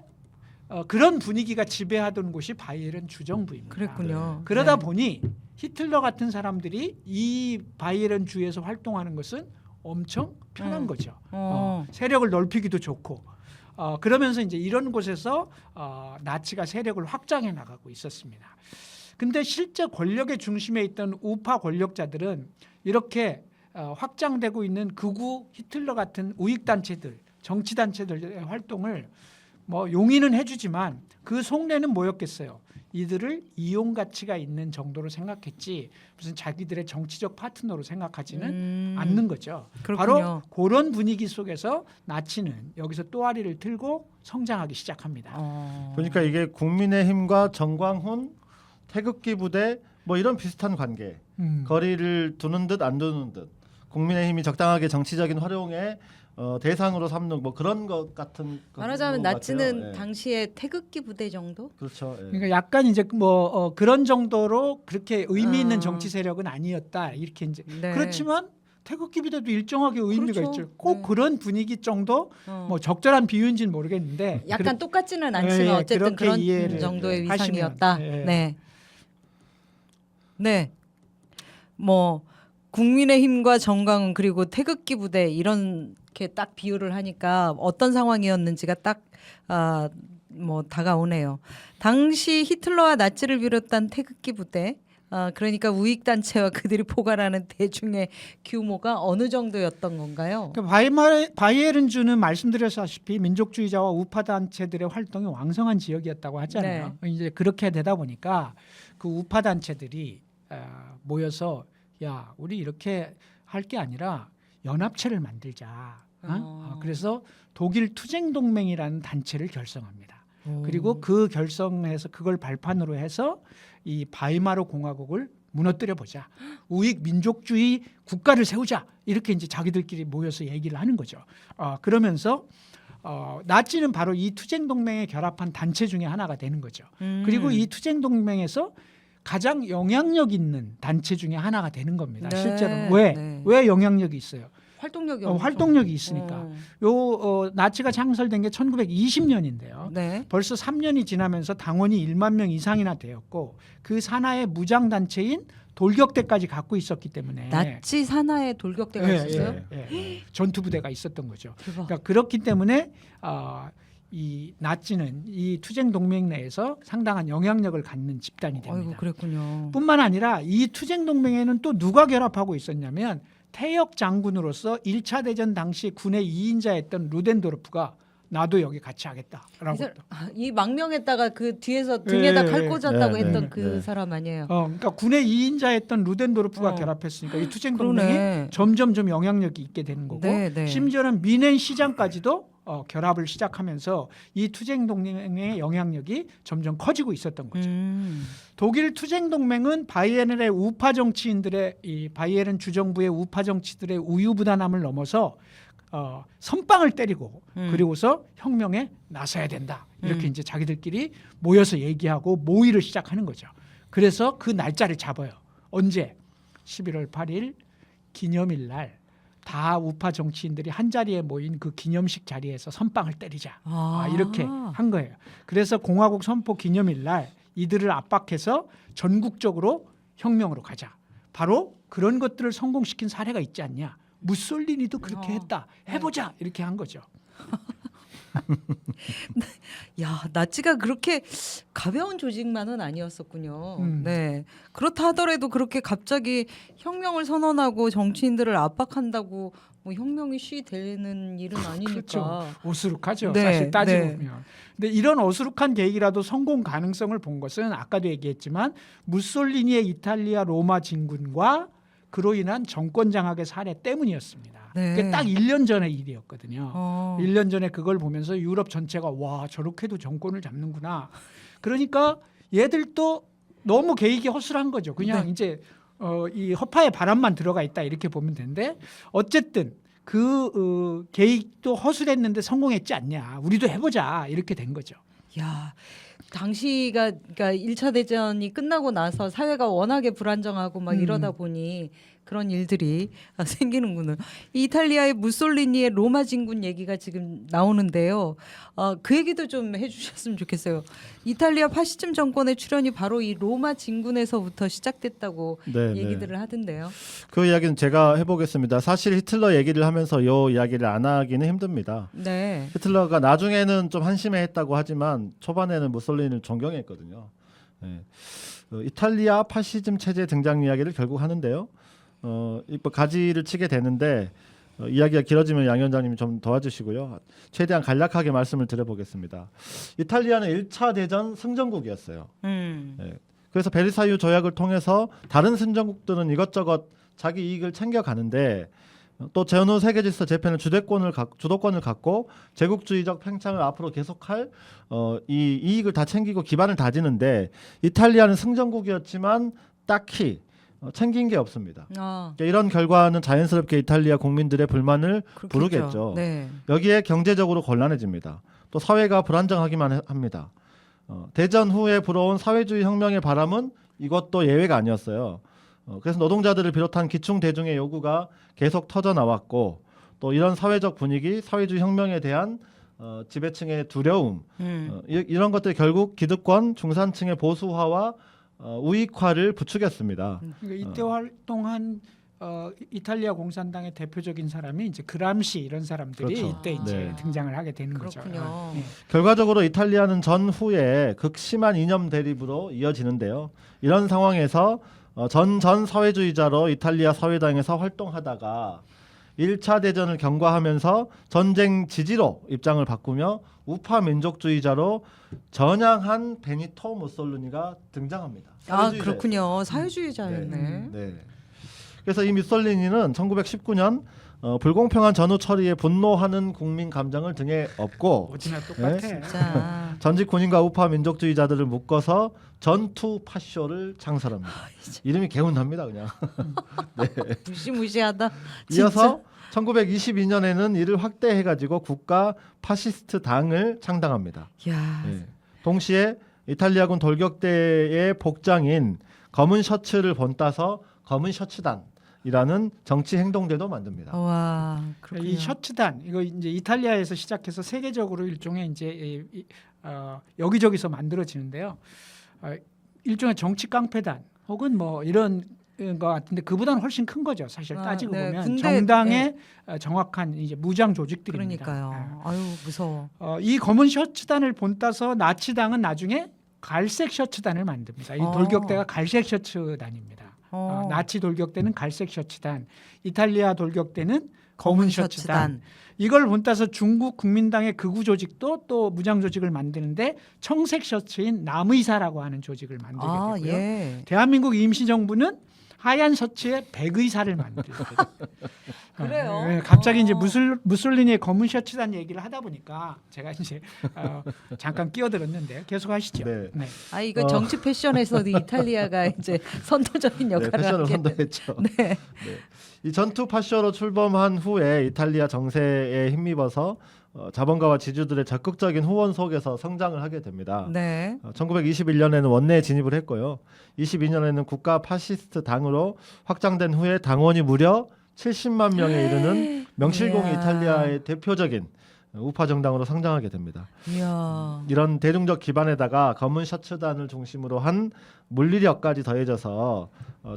그런 분위기가 지배하던 곳이 바이에른 주정부입니다. 그랬군요. 그러다 네. 보니 히틀러 같은 사람들이 이 바이에른 주에서 활동하는 것은 엄청 편한 거죠. 세력을 넓히기도 좋고. 그러면서 이제 이런 곳에서 나치가 세력을 확장해 나가고 있었습니다. 근데 실제 권력의 중심에 있던 우파 권력자들은 이렇게 확장되고 있는 극우 히틀러 같은 우익 단체들, 정치 단체들의 활동을 뭐 용인은 해주지만 그 속내는 뭐였겠어요? 이들을 이용 가치가 있는 정도로 생각했지 무슨 자기들의 정치적 파트너로 생각하지는 않는 거죠. 그렇군요. 바로 그런 분위기 속에서 나치는 여기서 또아리를 틀고 성장하기 시작합니다. 그러니까 이게 국민의힘과 정광훈 태극기 부대 뭐 이런 비슷한 관계, 거리를 두는 듯 안 두는 듯. 국민의힘이 적당하게 정치적인 활용에 대상으로 삼는 뭐 그런 것 같은. 말하자면 것 나치는 같아요. 예. 당시에 태극기 부대 정도? 그렇죠. 예. 그러니까 약간 이제 뭐 그런 정도로 그렇게 의미 있는 아. 정치 세력은 아니었다 이렇게 이제 네. 그렇지만 태극기 부대도 일정하게 의미가 그렇죠. 있죠. 꼭 네. 그런 분위기 정도 뭐 적절한 비유인지는 모르겠는데 약간 똑같지는 예, 않지만 예, 어쨌든 그렇게 그런 이해를 정도의 하시면, 위상이었다. 예. 네. 네. 뭐 국민의힘과 정광훈 그리고 태극기 부대 이렇게 딱 비유를 하니까 어떤 상황이었는지가 딱 뭐 다가오네요. 당시 히틀러와 나치를 비롯한 태극기 부대 그러니까 우익 단체와 그들이 포괄하는 대중의 규모가 어느 정도였던 건가요? 그러니까 바이에른주는 말씀드렸다시피 민족주의자와 우파 단체들의 활동이 왕성한 지역이었다고 하잖아요. 이제 그렇게 되다 보니까 그 우파 단체들이 모여서 야 우리 이렇게 할 게 아니라 연합체를 만들자. 그래서 독일 투쟁동맹이라는 단체를 결성합니다. 그리고 그 결성해서 그걸 발판으로 해서 이 바이마르 공화국을 무너뜨려 보자. 우익 민족주의 국가를 세우자. 이렇게 이제 자기들끼리 모여서 얘기를 하는 거죠. 그러면서 나치는 바로 이 투쟁동맹에 결합한 단체 중에 하나가 되는 거죠. 그리고 이 투쟁동맹에서 가장 영향력 있는 단체 중에 하나가 되는 겁니다. 네, 실제로 네. 왜 영향력이 있어요? 활동력이 활동력이 있으니까. 나치가 창설된 게 1920년인데요. 네. 벌써 3년이 지나면서 당원이 1만 명 이상이나 되었고 그 산하의 무장 단체인 돌격대까지 갖고 있었기 때문에 나치 산하에 돌격대가 있었어요? 전투 부대가 있었던 거죠. 대박. 그러니까 그렇기 때문에 이 나치는 이 투쟁 동맹 내에서 상당한 영향력을 갖는 집단이 됩니다. 아이고 그랬군요. 뿐만 아니라 이 투쟁 동맹에는 또 누가 결합하고 있었냐면 태역 장군으로서 1차 대전 당시 군의 2인자였던 루덴도르프가 나도 여기 같이 하겠다라고. 이 망명했다가 그 뒤에서 등에다 칼 꽂았다고 네, 했던 네, 그 네. 사람 아니에요? 그러니까 군의 2인자였던 루덴도르프가 결합했으니까 이 투쟁 동맹이 그러네. 점점 좀 영향력이 있게 되는 거고 네, 네. 심지어는 미넨 시장까지도 결합을 시작하면서 이 투쟁 동맹의 영향력이 점점 커지고 있었던 거죠. 독일 투쟁 동맹은 바이에른의 우파 정치인들의 이 바이에른 주정부의 우파 정치들의 우유부단함을 넘어서 선빵을 때리고 그리고서 혁명에 나서야 된다. 이렇게 이제 자기들끼리 모여서 얘기하고 모의를 시작하는 거죠. 그래서 그 날짜를 잡아요. 언제? 11월 8일 기념일 날 다 우파 정치인들이 한 자리에 모인 그 기념식 자리에서 선빵을 때리자. 이렇게 한 거예요. 그래서 공화국 선포 기념일 날 이들을 압박해서 전국적으로 혁명으로 가자. 바로 그런 것들을 성공시킨 사례가 있지 않냐. 무솔리니도 그렇게 했다. 해보자. 이렇게 한 거죠. 야, 나치가 그렇게 가벼운 조직만은 아니었었군요. 음. 네. 그렇다 하더라도 그렇게 갑자기 혁명을 선언하고 정치인들을 압박한다고 뭐 혁명이 되는 일은 아니니까. 그렇죠. 오스룩하죠. 네, 사실 따지고 네. 보면. 근데 이런 어수룩한 계획이라도 성공 가능성을 본 것은 아까도 얘기했지만 무솔리니의 이탈리아 로마 진군과 그로 인한 정권 장악의 사례 때문이었습니다. 네. 그게 딱 1년 전의 일이었거든요. 어. 1년 전에 그걸 보면서 유럽 전체가 와 저렇게도 정권을 잡는구나. 그러니까 얘들도 너무 계획이 허술한 거죠. 그냥 네. 이제 이 허파에 바람만 들어가 있다 이렇게 보면 되는데 어쨌든 그 계획도 허술했는데 성공했지 않냐. 우리도 해보자 이렇게 된 거죠. 야, 당시가 그러니까 1차 대전이 끝나고 나서 사회가 워낙에 불안정하고 막 이러다 보니 그런 일들이 생기는군요. 이 이탈리아의 무솔리니의 로마 진군 얘기가 지금 나오는데요. 그 얘기도 좀 해주셨으면 좋겠어요. 이탈리아 파시즘 정권의 출현이 바로 이 로마 진군에서부터 시작됐다고 네, 얘기들을 하던데요. 그 이야기는 제가 해보겠습니다. 사실 히틀러 얘기를 하면서 이 이야기를 안 하기는 힘듭니다. 네. 히틀러가 나중에는 좀 한심해했다고 하지만 초반에는 무솔리니를 존경했거든요. 네. 이탈리아 파시즘 체제 등장 이야기를 결국 하는데요. 가지를 치게 되는데 이야기가 길어지면 양 위원장님이 좀 도와주시고요. 최대한 간략하게 말씀을 드려보겠습니다. 이탈리아는 1차 대전 승전국이었어요. 네. 그래서 베르사유 조약을 통해서 다른 승전국들은 이것저것 자기 이익을 챙겨가는데 또 전후 세계 질서 재편을 주도권을 갖고 제국주의적 팽창을 앞으로 계속할 이 이익을 다 챙기고 기반을 다지는데 이탈리아는 승전국이었지만 딱히 챙긴 게 없습니다. 이런 결과는 자연스럽게 이탈리아 국민들의 불만을 그렇겠죠. 부르겠죠. 네. 여기에 경제적으로 곤란해집니다. 또 사회가 불안정하기만 합니다. 대전 후에 불어온 사회주의 혁명의 바람은 이것도 예외가 아니었어요. 그래서 노동자들을 비롯한 기충 대중의 요구가 계속 터져 나왔고 또 이런 사회적 분위기, 사회주의 혁명에 대한 지배층의 두려움 이런 것들이 결국 기득권, 중산층의 보수화와 우익화를 부추겼습니다. 그러니까 이때 활동한 이탈리아 공산당의 대표적인 사람이 이제 그람시 이런 사람들이 그렇죠. 이때 이제 네. 등장을 하게 되는 그렇군요. 거죠. 네. 결과적으로 이탈리아는 전후에 극심한 이념 대립으로 이어지는데요. 이런 상황에서 전 사회주의자로 이탈리아 사회당에서 활동하다가 1차 대전을 경과하면서 전쟁 지지로 입장을 바꾸며 우파 민족주의자로 전향한 베니토 무솔리니가 등장합니다. 사회주의자예요. 그렇군요. 사회주의자였네. 네. 그래서 이 무솔리니는 1919년 불공평한 전후 처리에 분노하는 국민 감정을 등에 업고 어디나 똑같아. 진짜. 전직 군인과 우파 민족주의자들을 묶어서 전투 파쇼를 창설합니다. 이름이 개운합니다, 그냥. 무시무시하다. 이어서 1922년에는 이를 확대해가지고 국가 파시스트 당을 창당합니다. 야. 네. 동시에 이탈리아군 돌격대의 복장인 검은 셔츠를 본따서 검은 셔츠단이라는 정치 행동대도 만듭니다. 와, 그렇군요. 이 셔츠단 이거 이제 이탈리아에서 시작해서 세계적으로 일종의 이제 여기저기서 만들어지는데요. 일종의 정치 깡패단 혹은 뭐 이런 것 같은데 그보다는 훨씬 큰 거죠. 사실 따지고 네. 보면 근데, 정당의 정확한 이제 무장 조직들입니다. 그러니까요. 아유, 무서워. 이 검은 셔츠단을 본따서 나치당은 나중에 갈색 셔츠단을 만듭니다. 이 돌격대가 갈색 셔츠단입니다. 나치 돌격 때는 갈색 셔츠단, 이탈리아 돌격 때는 검은 셔츠단. 이걸 본따서 중국 국민당의 극우 조직도 또 무장 조직을 만드는데 청색 셔츠인 남의사라고 하는 조직을 만들게 되고요. 예. 대한민국 임시정부는 하얀 셔츠에 백의사를 만들게 돼요. 그래요? 네, 갑자기 이제 무솔리니의 검은 셔츠단 얘기를 하다 보니까 제가 이제 잠깐 끼어들었는데 계속 하시죠. 네. 네. 아 이거 정치 패션에서도 이탈리아가 이제 선도적인 네, 역할을 패션을 하게 선도했죠. 네. 이 전투 파쇼로 출범한 후에 이탈리아 정세에 힘입어서 자본가와 지주들의 적극적인 후원 속에서 성장을 하게 됩니다. 네. 1921년에는 원내에 진입을 했고요. 22년에는 국가 파시스트 당으로 확장된 후에 당원이 무려 70만 명에 이르는 명실공히 이야. 이탈리아의 대표적인 우파 정당으로 성장하게 됩니다. 이야. 이런 대중적 기반에다가 검은 셔츠단을 중심으로 한 물리력까지 더해져서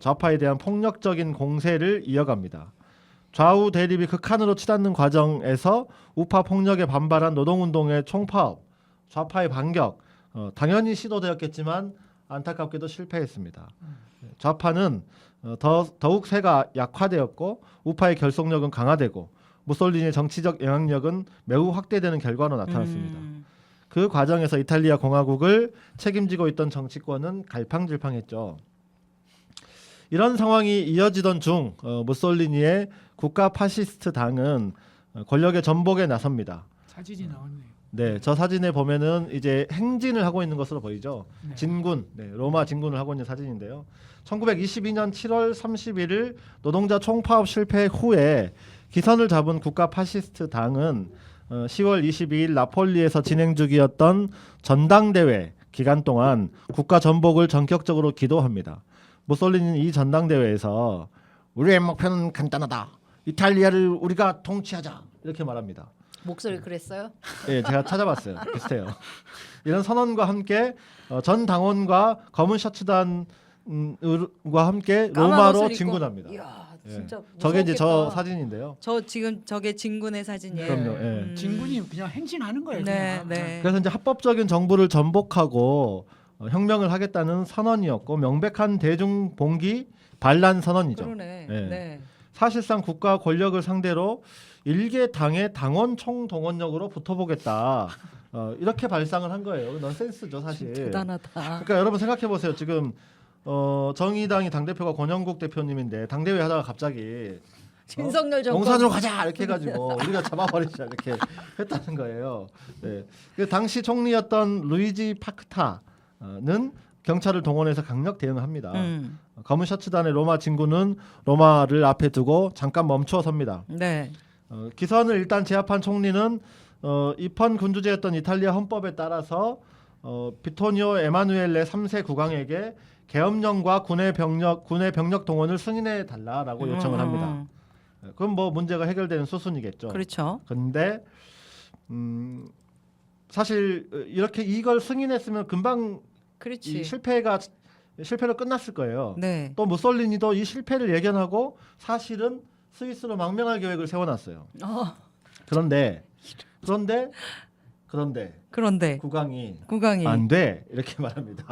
좌파에 대한 폭력적인 공세를 이어갑니다. 좌우 대립이 극한으로 치닫는 과정에서 우파 폭력에 반발한 노동운동의 총파업, 좌파의 반격, 당연히 시도되었겠지만 안타깝게도 실패했습니다. 좌파는 더욱 세가 약화되었고 우파의 결속력은 강화되고 무솔리니의 정치적 영향력은 매우 확대되는 결과로 나타났습니다. 그 과정에서 이탈리아 공화국을 책임지고 있던 정치권은 갈팡질팡했죠. 이런 상황이 이어지던 중 무솔리니의 국가 파시스트 당은 권력의 전복에 나섭니다. 사진이 나왔네요. 네, 저 사진에 보면은 이제 행진을 하고 있는 것으로 보이죠. 네. 진군, 로마 진군을 하고 있는 사진인데요. 1922년 7월 31일 노동자 총파업 실패 후에 기선을 잡은 국가 파시스트 당은 10월 22일 나폴리에서 진행 중이었던 전당대회 기간 동안 국가 전복을 전격적으로 기도합니다. 무솔리니는 이 전당대회에서 우리의 목표는 간단하다. 이탈리아를 우리가 통치하자. 이렇게 말합니다. 목소리 그랬어요? 예, 제가 찾아봤어요. 비슷해요. 이런 선언과 함께 전 당원과 검은 셔츠단과 함께 까만 로마로 옷을 입고. 진군합니다. 이야, 예. 진짜 저게 이제 저 무섭겠다. 사진인데요. 저 지금 저게 진군의 사진이에요. 그럼요. 예. 진군이 그냥 행진하는 거예요. 네, 그냥. 네. 그래서 이제 합법적인 정부를 전복하고 혁명을 하겠다는 선언이었고 명백한 대중 봉기 반란 선언이죠. 그러네. 예. 네. 사실상 국가 권력을 상대로 일개 당의 당원 총동원력으로 붙어보겠다. 이렇게 발상을 한 거예요. 넌센스죠, 사실. 대단하다. 그러니까 여러분 생각해 보세요. 지금 정의당이 당 대표가 권영국 대표님인데 당대회 하다가 갑자기 진성열 정권. 용산으로 가자 이렇게 해가지고 우리가 잡아버리자 이렇게 했다는 거예요. 네. 그 당시 총리였던 루이지 파크타는 경찰을 동원해서 강력 대응합니다. 검은 셔츠단의 로마 진군은 로마를 앞에 두고 잠깐 멈춰 섭니다. 네. 기선을 일단 제압한 총리는 입헌 군주제였던 이탈리아 헌법에 따라서 비토니오 에마누엘레 3세 국왕에게 계엄령과 군의 병력 동원을 승인해 달라라고 요청을 합니다. 그럼 뭐 문제가 해결되는 수순이겠죠. 그렇죠. 근데 사실 이렇게 이걸 승인했으면 금방 그렇지. 이 실패로 끝났을 거예요. 네. 또 무솔리니도 이 실패를 예견하고 사실은 스위스로 망명할 계획을 세워놨어요. 그런데 국왕이 국왕이 안 돼 이렇게 말합니다.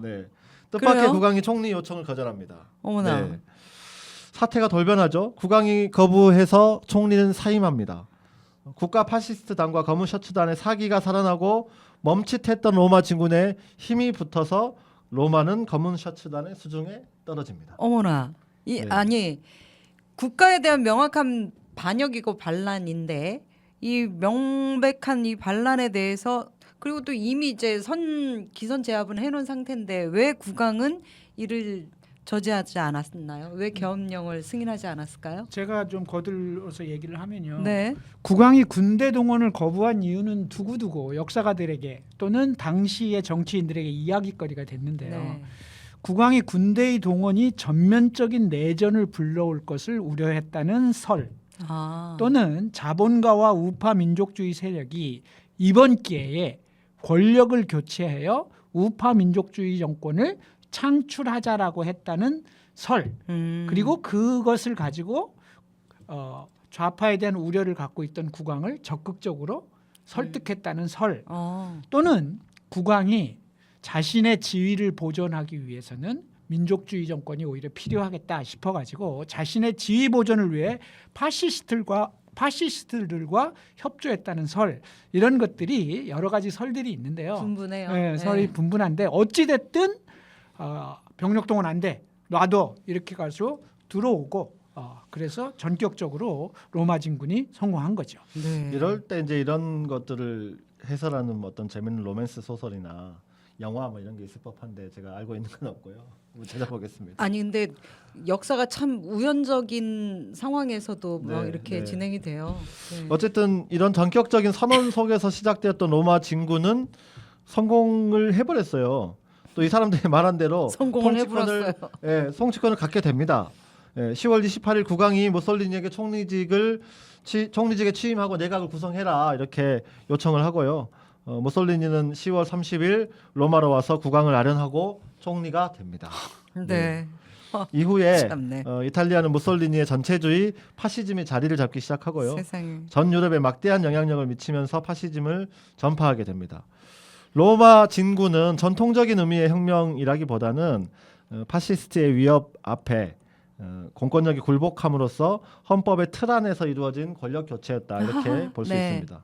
네, 뜻밖의 그래요? 국왕이 총리 요청을 거절합니다. 어머나. 네. 사태가 돌변하죠. 국왕이 거부해서 총리는 사임합니다. 국가 파시스트 당과 검은 셔츠단의 사기가 살아나고 멈칫했던 로마 진군에 힘이 붙어서 로마는 검은 셔츠단의 수중에 떨어집니다. 어머나. 네. 아니 국가에 대한 명확한 반역이고 반란인데 이 명백한 이 반란에 대해서 그리고 또 이미 이제 기선 제압은 해놓은 상태인데 왜 국왕은 이를 저지하지 않았나요? 왜 계엄령을 승인하지 않았을까요? 제가 좀 거들어서 얘기를 하면요. 네. 국왕이 군대 동원을 거부한 이유는 두고두고 역사가들에게 또는 당시의 정치인들에게 이야기거리가 됐는데요. 네. 국왕이 군대의 동원이 전면적인 내전을 불러올 것을 우려했다는 설 또는 자본가와 우파 민족주의 세력이 이번 기회에 권력을 교체하여 우파 민족주의 정권을 창출하자라고 했다는 설 그리고 그것을 가지고 좌파에 대한 우려를 갖고 있던 국왕을 적극적으로 설득했다는 설 또는 국왕이 자신의 지위를 보존하기 위해서는 민족주의 정권이 오히려 필요하겠다 싶어가지고 자신의 지위 보존을 위해 파시스트들과 협조했다는 설 이런 것들이 여러 가지 설들이 있는데요. 분분해요. 네, 설이 분분한데 어찌 됐든 병력 동원 안 돼. 놔둬 이렇게 가서 들어오고 그래서 전격적으로 로마 진군이 성공한 거죠. 네. 이럴 때 이제 이런 것들을 해설하는 어떤 재밌는 로맨스 소설이나 영화 뭐 이런 게 있을 법한데 제가 알고 있는 건 없고요. 한번 찾아보겠습니다. 아니 근데 역사가 참 우연적인 상황에서도 뭐 네, 이렇게 네. 진행이 돼요. 네. 어쨌든 이런 전격적인 선언 속에서 시작되었던 로마 진군은 성공을 해버렸어요. 또 이 사람들이 말한 대로 성공을 해버렸어요. 통치권을 갖게 됩니다. 10월 28일 국왕이 무솔리니에게 총리직에 취임하고 내각을 구성해라 이렇게 요청을 하고요. 무솔리니는 10월 30일 로마로 와서 국왕을 아련하고 총리가 됩니다. 네. 이후에 참네. 이탈리아는 무솔리니의 전체주의 파시즘이 자리를 잡기 시작하고요. 세상에. 전 유럽에 막대한 영향력을 미치면서 파시즘을 전파하게 됩니다. 로마 진군은 전통적인 의미의 혁명이라기보다는 파시스트의 위협 앞에 공권력이 굴복함으로써 헌법의 틀 안에서 이루어진 권력 교체였다 이렇게 볼 수 네. 있습니다.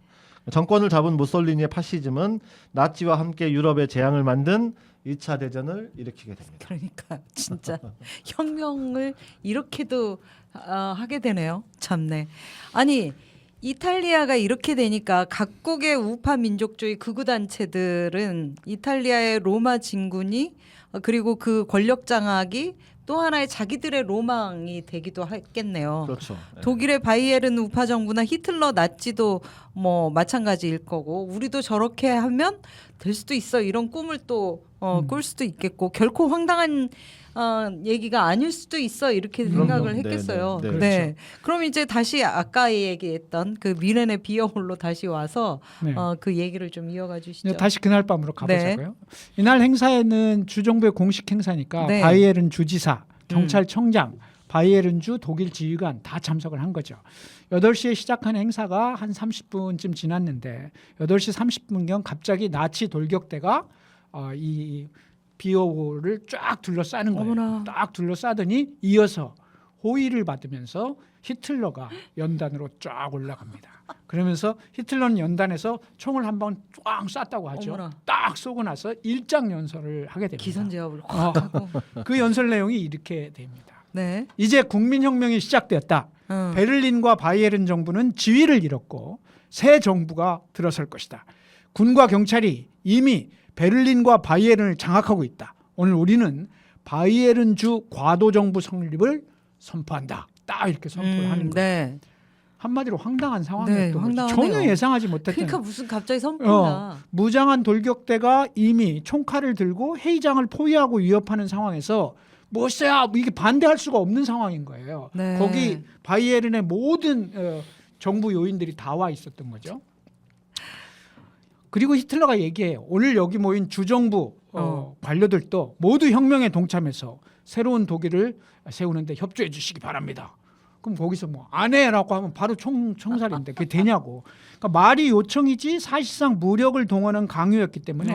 정권을 잡은 무솔리니의 파시즘은 나치와 함께 유럽의 재앙을 만든 2차 대전을 일으키게 됩니다. 그러니까 진짜 혁명을 이렇게도 하게 되네요. 참네. 아니 이탈리아가 이렇게 되니까 각국의 우파 민족주의 극우 단체들은 이탈리아의 로마 진군이 그리고 그 권력 장악이 또 하나의 자기들의 로망이 되기도 했겠네요. 그렇죠. 네. 독일의 바이에른 우파 정부나 히틀러 나치도 뭐 마찬가지일 거고 우리도 저렇게 하면 될 수도 있어 이런 꿈을 또 꿀 수도 있겠고 결코 황당한 얘기가 아닐 수도 있어 이렇게 그럼요. 생각을 네, 했겠어요. 네, 네, 네. 그럼 이제 다시 아까 얘기했던 그 미렌의 비어홀로 다시 와서 네. 그 얘기를 좀 이어가 주시죠. 이제 다시 그날 밤으로 가보자고요. 이날 행사에는 주정부의 공식 행사니까 네. 바이에른 주지사, 경찰청장, 바이에른주 독일 지휘관 다 참석을 한 거죠. 8시에 시작한 행사가 한 30분쯤 지났는데 8시 30분경 갑자기 나치 돌격대가 이 비오를 쫙 둘러싸는 거예요. 어머나. 딱 둘러싸더니 이어서 호위를 받으면서 히틀러가 연단으로 쫙 올라갑니다. 그러면서 히틀러는 연단에서 총을 한번 쫙 쐈다고 하죠. 어머나. 딱 쏘고 나서 일장 연설을 하게 됩니다. 기선제압을 확 하고. 그 연설 내용이 이렇게 됩니다. 네. 이제 국민혁명이 시작되었다. 베를린과 바이에른 정부는 지위를 잃었고 새 정부가 들어설 것이다. 군과 경찰이 이미 베를린과 바이에른을 장악하고 있다. 오늘 우리는 바이에른주 과도정부 성립을 선포한다. 딱 이렇게 선포를 하는 거예요. 네. 한마디로 황당한 상황이었던 거죠. 황당하네요. 전혀 예상하지 못했던 그러니까 무슨 갑자기 선포가. 무장한 돌격대가 이미 총칼을 들고 회의장을 포위하고 위협하는 상황에서 뭐야 이게 반대할 수가 없는 상황인 거예요. 네. 거기 바이에른의 모든 정부 요인들이 다 와 있었던 거죠. 그리고 히틀러가 얘기해요. 오늘 여기 모인 주정부 관료들도 모두 혁명에 동참해서 새로운 독일을 세우는데 협조해 주시기 바랍니다. 그럼 거기서 뭐 안 해라고 하면 바로 총살인데 그게 되냐고. 그러니까 말이 요청이지 사실상 무력을 동원한 강요였기 때문에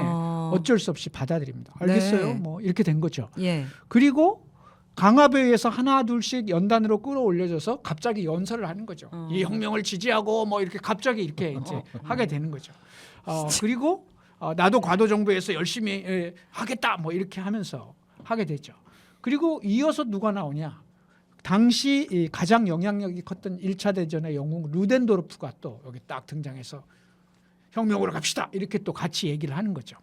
어쩔 수 없이 받아들입니다. 알겠어요? 네. 뭐 이렇게 된 거죠. 예. 그리고 강압에 의해서 하나 둘씩 연단으로 끌어올려져서 갑자기 연설을 하는 거죠. 이 혁명을 지지하고 뭐 이렇게 갑자기 이렇게 이제 하게 되는 거죠. 그리고 나도 과도 정부에서 열심히 하겠다 뭐 이렇게 하면서 하게 되죠. 그리고 이어서 누가 나오냐? 당시 이 가장 영향력이 컸던 1차 대전의 영웅 루덴도르프가 또 여기 딱 등장해서 혁명으로 갑시다 이렇게 또 같이 얘기를 하는 거죠.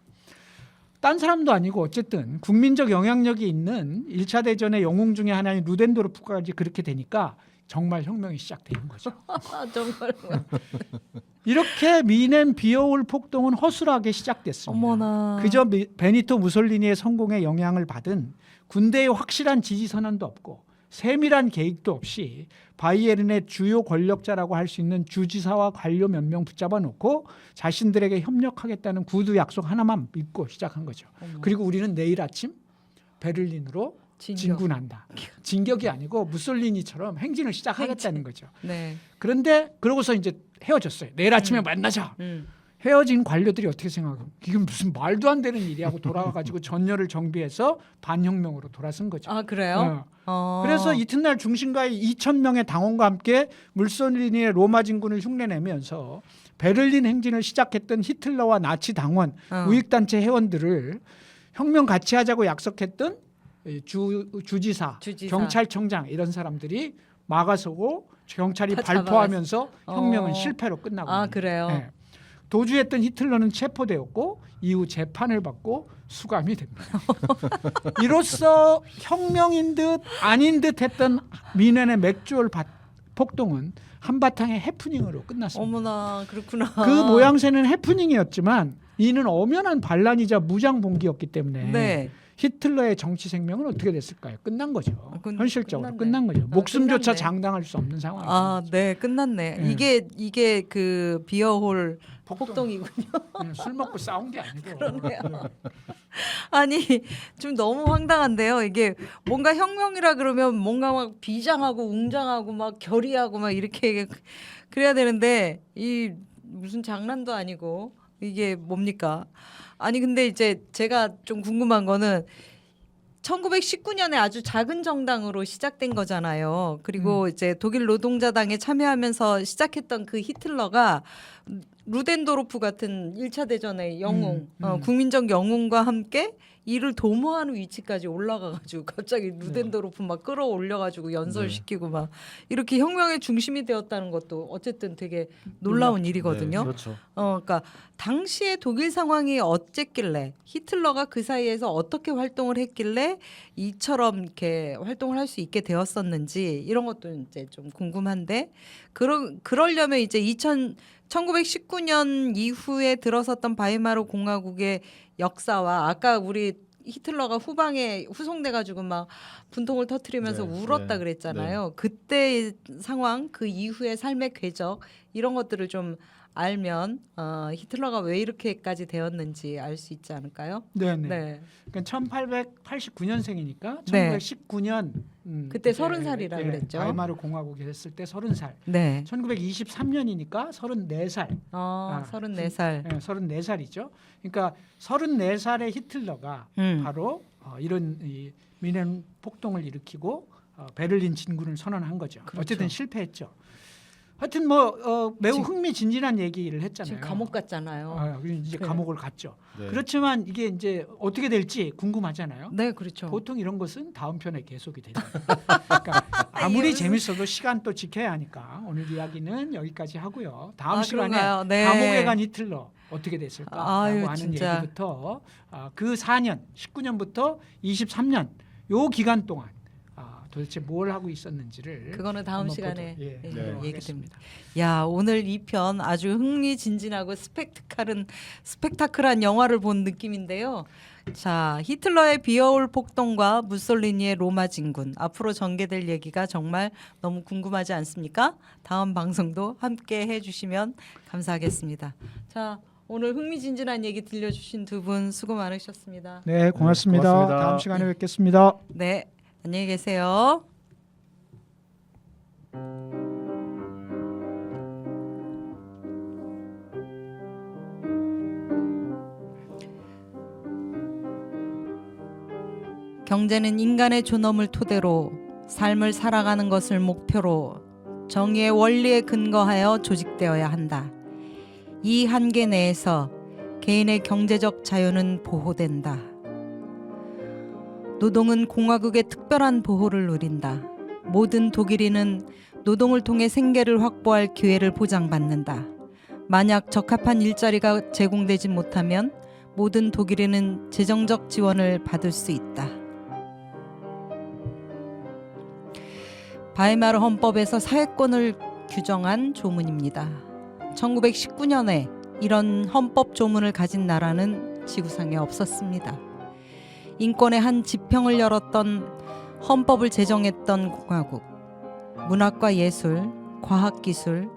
딴 사람도 아니고 어쨌든 국민적 영향력이 있는 1차 대전의 영웅 중에 하나인 루덴도르프까지 그렇게 되니까 정말 혁명이 시작되는 거죠. 정말. 이렇게 미넨 비어올 폭동은 허술하게 시작됐습니다. 어머나. 그저 베니토 무솔리니의 성공에 영향을 받은 군대의 확실한 지지 선언도 없고 세밀한 계획도 없이 바이에른의 주요 권력자라고 할 수 있는 주지사와 관료 몇 명 붙잡아 놓고 자신들에게 협력하겠다는 구두 약속 하나만 믿고 시작한 거죠. 그리고 우리는 내일 아침 베를린으로 진군한다. 진격이 아니고 무솔리니처럼 행진을 시작하겠다는 거죠. 네. 그런데 그러고서 이제 헤어졌어요. 내일 아침에 만나자. 헤어진 관료들이 어떻게 생각하고 이게 무슨 말도 안 되는 일이하고 돌아가가지고 전열을 정비해서 반혁명으로 돌아선 거죠. 아 그래요? 그래서 이튿날 중심가의 2,000명의 당원과 함께 물소리니의 로마 진군을 흉내내면서 베를린 행진을 시작했던 히틀러와 나치 당원, 우익단체 회원들을 혁명 같이 하자고 약속했던 주지사, 경찰청장 이런 사람들이 막아서고 경찰이 다 발포하면서 잡아갔어. 혁명은 실패로 끝나고 아 그래요? 네. 도주했던 히틀러는 체포되었고 이후 재판을 받고 수감이 됩니다. 이로써 혁명인 듯 아닌 듯 했던 민원의 맥주얼 폭동은 한바탕의 해프닝으로 끝났습니다. 어머나 그렇구나. 그 모양새는 해프닝이었지만 이는 엄연한 반란이자 무장 봉기였기 때문에 네. 히틀러의 정치 생명은 어떻게 됐을까요? 끝난 거죠. 현실적으로 끝났네. 끝난 거죠. 목숨조차 끝났네. 장당할 수 없는 상황이죠. 아, 네, 끝났네. 네. 이게 그 비어홀 폭동이군요. 그냥 술 먹고 싸운 게 아니고. 그러네요. 아니 좀 너무 황당한데요. 이게 뭔가 혁명이라 그러면 뭔가 막 비장하고 웅장하고 막 결의하고 막 이렇게 그래야 되는데 이 무슨 장난도 아니고 이게 뭡니까? 아니 근데 이제 제가 좀 궁금한 거는 1919년에 아주 작은 정당으로 시작된 거잖아요. 그리고 이제 독일 노동자당에 참여하면서 시작했던 그 히틀러가 루덴도르프 같은 1차 대전의 영웅, 국민적 영웅과 함께 이를 도모하는 위치까지 올라가가지고 갑자기 루덴도르프 막 끌어올려가지고 연설시키고 막 이렇게 혁명의 중심이 되었다는 것도 어쨌든 되게 놀라운 일이거든요. 네, 그렇죠. 그러니까 당시의 독일 상황이 어쨌길래 히틀러가 그 사이에서 어떻게 활동을 했길래 이처럼 이렇게 활동을 할 수 있게 되었었는지 이런 것도 이제 좀 궁금한데 그러려면 이제 1919년 이후에 들어섰던 바이마르 공화국의 역사와 아까 우리 히틀러가 후방에 후송돼가지고 막 분통을 터뜨리면서 네, 울었다 네, 그랬잖아요. 그때의 상황, 그 이후의 삶의 궤적 이런 것들을 좀 알면 히틀러가 왜 이렇게까지 되었는지 알 수 있지 않을까요? 네네. 네. 그러니까 1889년생이니까 네. 1919년 그때 30살이라 그랬죠. 바이마르 공화국이 됐을 때 30살. 네. 1923년이니까 34살. 34살. 네, 34살이죠. 그러니까 34살의 히틀러가 바로 이런 이 민행 폭동을 일으키고 베를린 진군을 선언한 거죠. 그렇죠. 어쨌든 실패했죠. 하여튼 매우 흥미진진한 얘기를 했잖아요. 지금 감옥 갔잖아요. 이제 그래. 감옥을 갔죠. 네. 그렇지만 이게 이제 어떻게 될지 궁금하잖아요. 네, 그렇죠. 보통 이런 것은 다음 편에 계속이 되죠. 그러니까 아무리 재밌어도 시간 또 지켜야 하니까 오늘 이야기는 여기까지 하고요. 다음 시간에 그런가요? 네. 감옥에 간 히틀러 어떻게 됐을까라고 아유, 하는 진짜. 얘기부터 그 4년, 19년부터 23년 요 기간 동안 도대체 뭘 하고 있었는지를 그거는 다음 한번 시간에 네, 얘기됩니다. 야, 오늘 이 편 아주 흥미진진하고 스펙타클한 영화를 본 느낌인데요. 자, 히틀러의 비어올 폭동과 무솔리니의 로마 진군 앞으로 전개될 얘기가 정말 너무 궁금하지 않습니까? 다음 방송도 함께 해주시면 감사하겠습니다. 자, 오늘 흥미진진한 얘기 들려주신 두 분 수고 많으셨습니다. 네, 고맙습니다. 고맙습니다. 다음 시간에 뵙겠습니다. 네, 안녕히 계세요. 경제는 인간의 존엄을 토대로 삶을 살아가는 것을 목표로 정의의 원리에 근거하여 조직되어야 한다. 이 한계 내에서 개인의 경제적 자유는 보호된다. 노동은 공화국의 특별한 보호를 누린다. 모든 독일인은 노동을 통해 생계를 확보할 기회를 보장받는다. 만약 적합한 일자리가 제공되지 못하면 모든 독일인은 재정적 지원을 받을 수 있다. 바이마르 헌법에서 사회권을 규정한 조문입니다. 1919년에 이런 헌법 조문을 가진 나라는 지구상에 없었습니다. 인권의 한 지평을 열었던 헌법을 제정했던 공화국, 문학과 예술, 과학기술,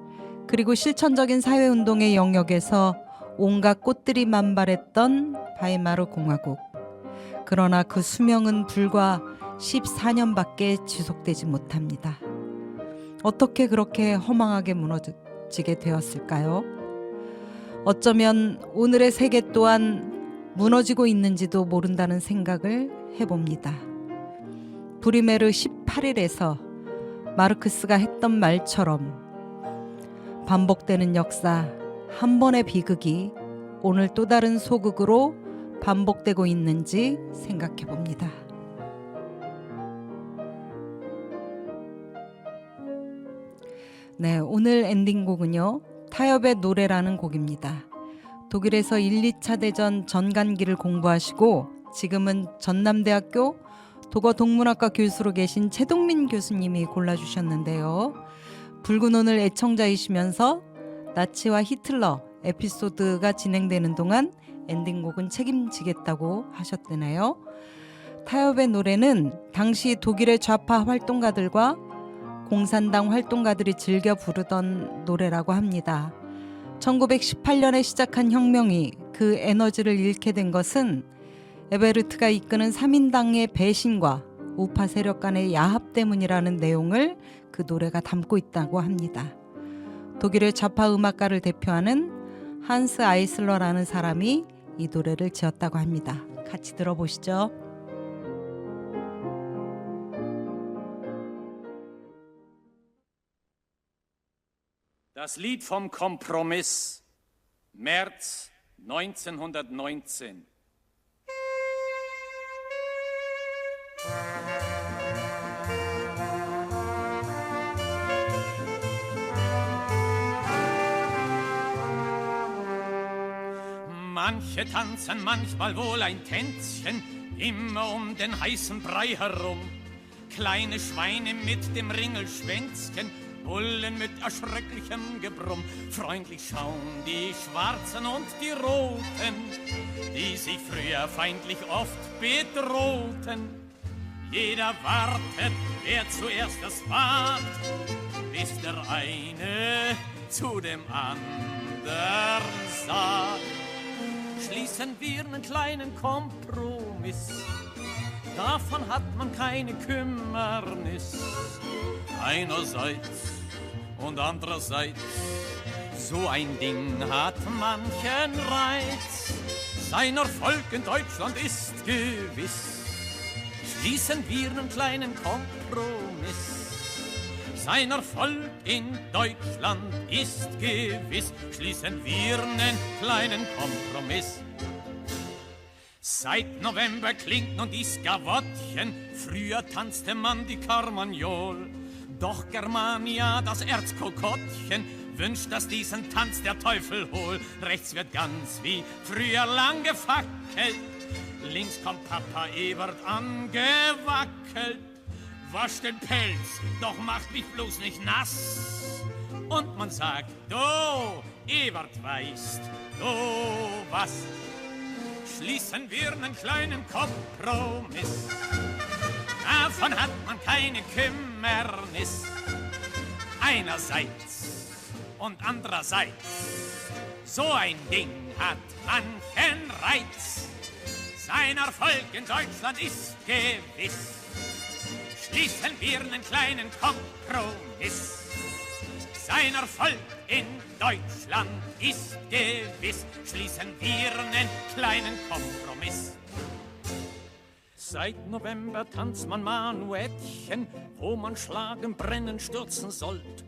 그리고 실천적인 사회운동의 영역에서 온갖 꽃들이 만발했던 바이마르 공화국. 그러나 그 수명은 불과 14년밖에 지속되지 못합니다. 어떻게 그렇게 허망하게 무너지게 되었을까요? 어쩌면 오늘의 세계 또한 무너지고 있는지도 모른다는 생각을 해봅니다. 브리메르 18일에서 마르크스가 했던 말처럼 반복되는 역사 한 번의 비극이 오늘 또 다른 소극으로 반복되고 있는지 생각해 봅니다. 네, 오늘 엔딩곡은요. 타협의 노래라는 곡입니다. 독일에서 1, 2차 대전 전간기를 공부하시고 지금은 전남대학교 독어동문학과 교수로 계신 최동민 교수님이 골라주셨는데요. 붉은 오늘 애청자이시면서 나치와 히틀러 에피소드가 진행되는 동안 엔딩곡은 책임지겠다고 하셨대나요. 타협의 노래는 당시 독일의 좌파 활동가들과 공산당 활동가들이 즐겨 부르던 노래라고 합니다. 1918년에 시작한 혁명이 그 에너지를 잃게 된 것은 에베르트가 이끄는 3인당의 배신과 우파 세력 간의 야합 때문이라는 내용을 그 노래가 담고 있다고 합니다. 독일의 좌파 음악가를 대표하는 한스 아이슬러라는 사람이 이 노래를 지었다고 합니다. 같이 들어보시죠. Das Lied vom Kompromiss, März 1919. Manche tanzen manchmal wohl ein Tänzchen, immer um den heißen Brei herum. Kleine Schweine mit dem Ringelschwänzchen, Bullen mit erschrecklichem Gebrumm. Freundlich schauen die Schwarzen und die Roten, die sich früher feindlich oft bedrohten. Jeder wartet, wer zuerst das wagt, bis der eine zu dem anderen sagt. Schließen wir einen kleinen Kompromiss, davon hat man keine Kümmernis. Einerseits und andererseits, so ein Ding hat manchen Reiz. Sein Erfolg in Deutschland ist gewiss, schließen wir einen kleinen Kompromiss. Sein Erfolg in Deutschland ist gewiss, schließen wir einen kleinen Kompromiss. Seit November klingt nun die Skavottchen, früher tanzte man die Carmagnol. Doch Germania, das Erzkokottchen, wünscht, dass diesen Tanz der Teufel hol. Rechts wird ganz wie früher lang gefackelt, links kommt Papa Ebert angewackelt. Wasch den Pelz, doch macht mich bloß nicht nass. Und man sagt, du, Ebert, weißt du was? Schließen wir einen kleinen Kompromiss, davon hat man keine Kümmernis. Einerseits und andererseits, so ein Ding hat manchen Reiz. Sein Erfolg in Deutschland ist gewiss, schließen wir einen kleinen Kompromiss. Sein Erfolg in Deutschland ist gewiss, schließen wir einen kleinen Kompromiss. Seit November tanzt man Manuettchen, wo man schlagen, brennen, stürzen sollt.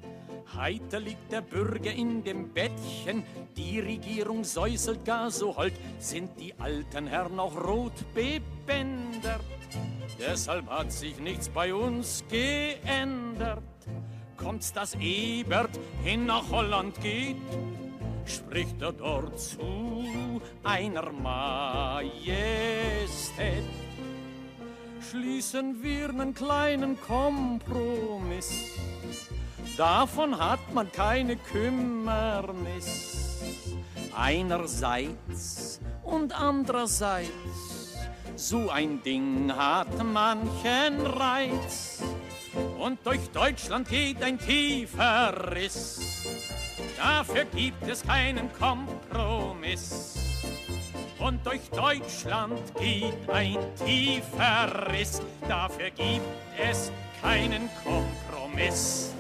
Heiter liegt der Bürger in dem Bettchen, die Regierung säuselt gar so hold. Sind die alten Herren auch rot bebändert? Deshalb hat sich nichts bei uns geändert. Kommt's, dass Ebert hin nach Holland geht, spricht er dort zu einer Majestät. Schließen wir einen kleinen Kompromiss, davon hat man keine Kümmernis. Einerseits und andererseits, so ein Ding hat manchen Reiz. Und durch Deutschland geht ein tiefer Riss, dafür gibt es keinen Kompromiss. Und durch Deutschland geht ein tiefer Riss, dafür gibt es keinen Kompromiss.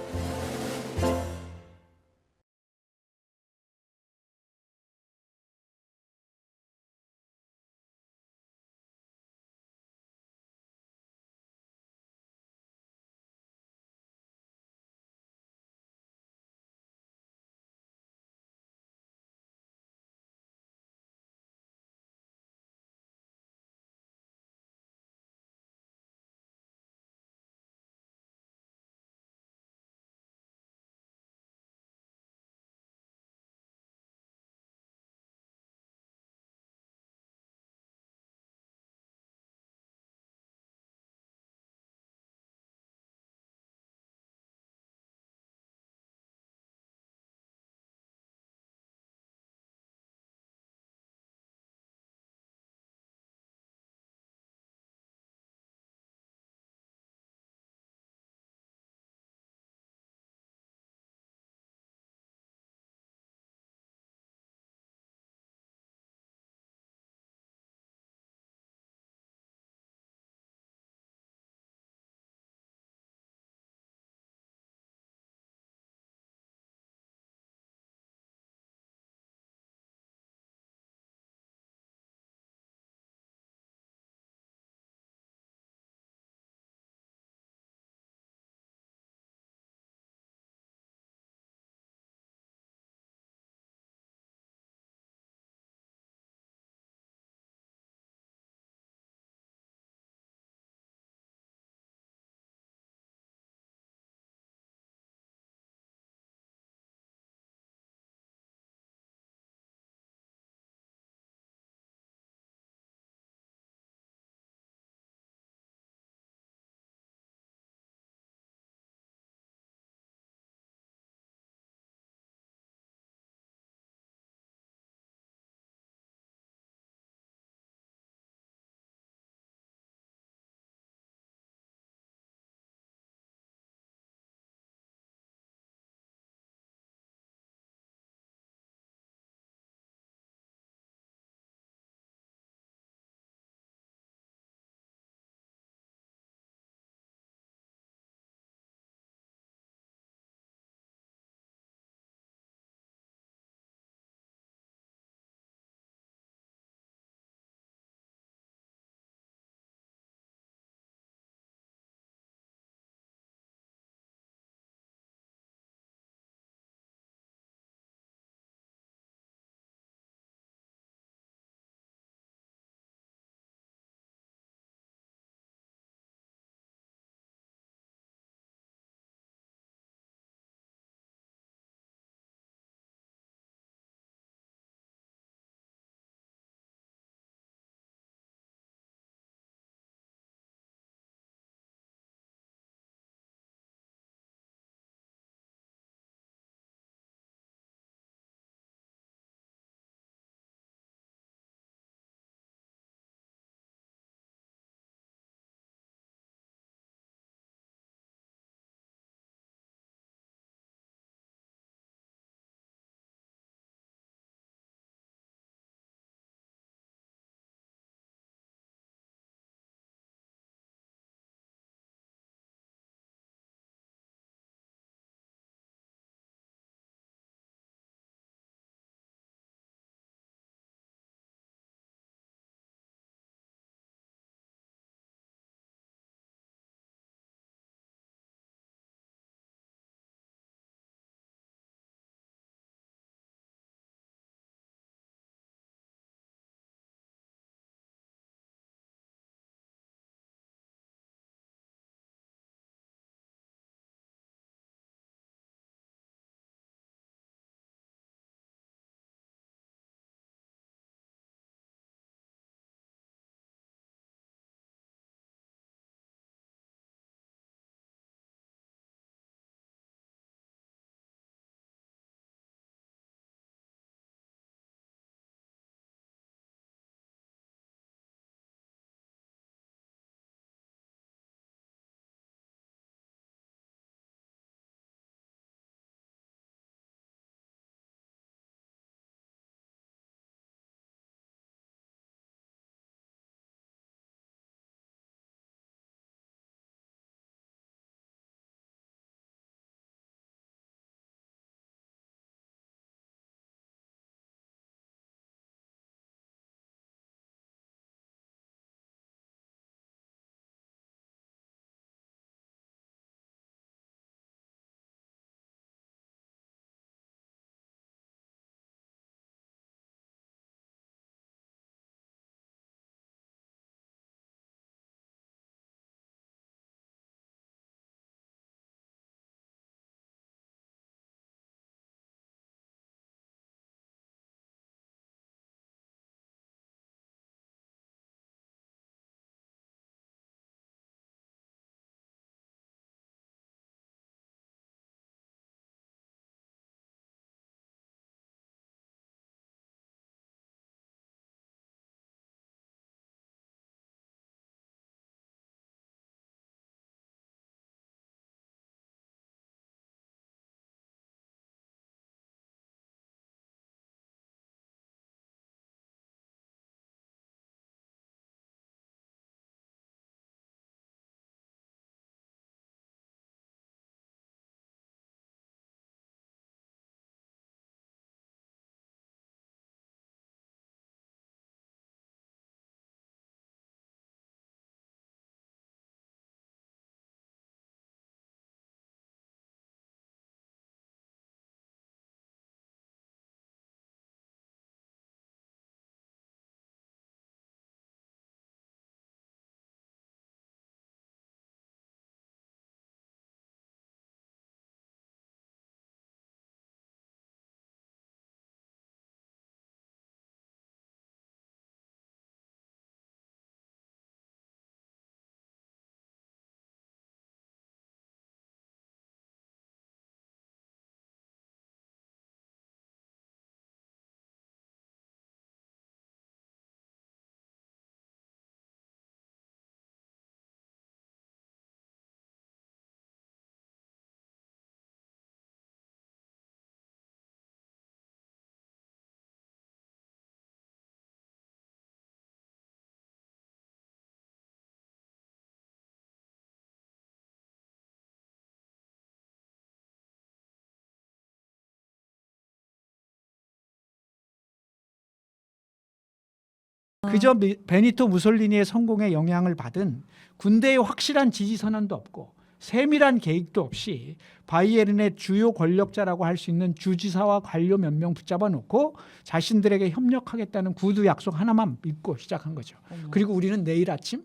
그저 베니토 무솔리니의 성공에 영향을 받은 군대의 확실한 지지 선언도 없고 세밀한 계획도 없이 바이에른의 주요 권력자라고 할 수 있는 주지사와 관료 몇 명 붙잡아 놓고 자신들에게 협력하겠다는 구두 약속 하나만 믿고 시작한 거죠. 그리고 우리는 내일 아침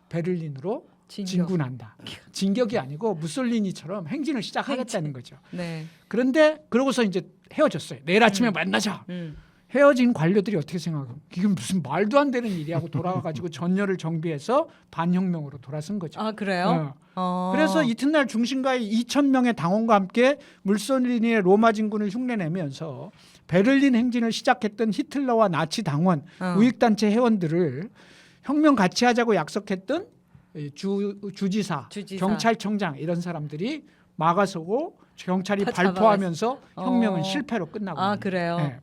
베를린으로 진군한다. 진격이 아니고 무솔리니처럼 행진을 시작하겠다는 거죠. 네. 그런데 그러고서 이제 헤어졌어요. 내일 아침에 만나자. 헤어진 관료들이 어떻게 생각하고 이게 무슨 말도 안 되는 일이 하고 돌아가가지고 전열을 정비해서 반혁명으로 돌아선 거죠. 아 그래요? 그래서 이튿날 중심가의 2,000명의 당원과 함께 무솔리니의 로마 진군을 흉내내면서 베를린 행진을 시작했던 히틀러와 나치 당원, 우익단체 회원들을 혁명 같이 하자고 약속했던 주지사, 경찰청장 이런 사람들이 막아서고 경찰이 발포하면서 혁명은 실패로 끝나고 아 그래요? 네.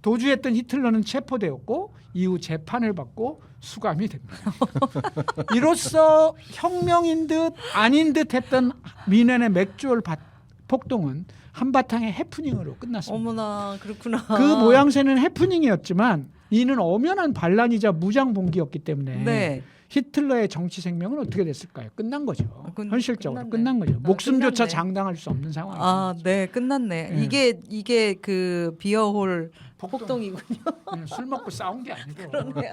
도주했던 히틀러는 체포되었고 이후 재판을 받고 수감이 됩니다. 이로써 혁명인 듯 아닌 듯 했던 민원의 맥주얼 폭동은 한바탕의 해프닝으로 끝났습니다. 어머나 그렇구나. 그 모양새는 해프닝이었지만 이는 엄연한 반란이자 무장봉기였기 때문에 네. 히틀러의 정치 생명은 어떻게 됐을까요? 끝난 거죠. 현실적으로 끝났네. 끝난 거죠. 목숨조차 끝났네. 장당할 수 없는 상황이죠. 아, 네, 끝났네. 네. 이게 그 비어홀 폭동이군요. 술 먹고 싸운 게 아니고. 그러네요.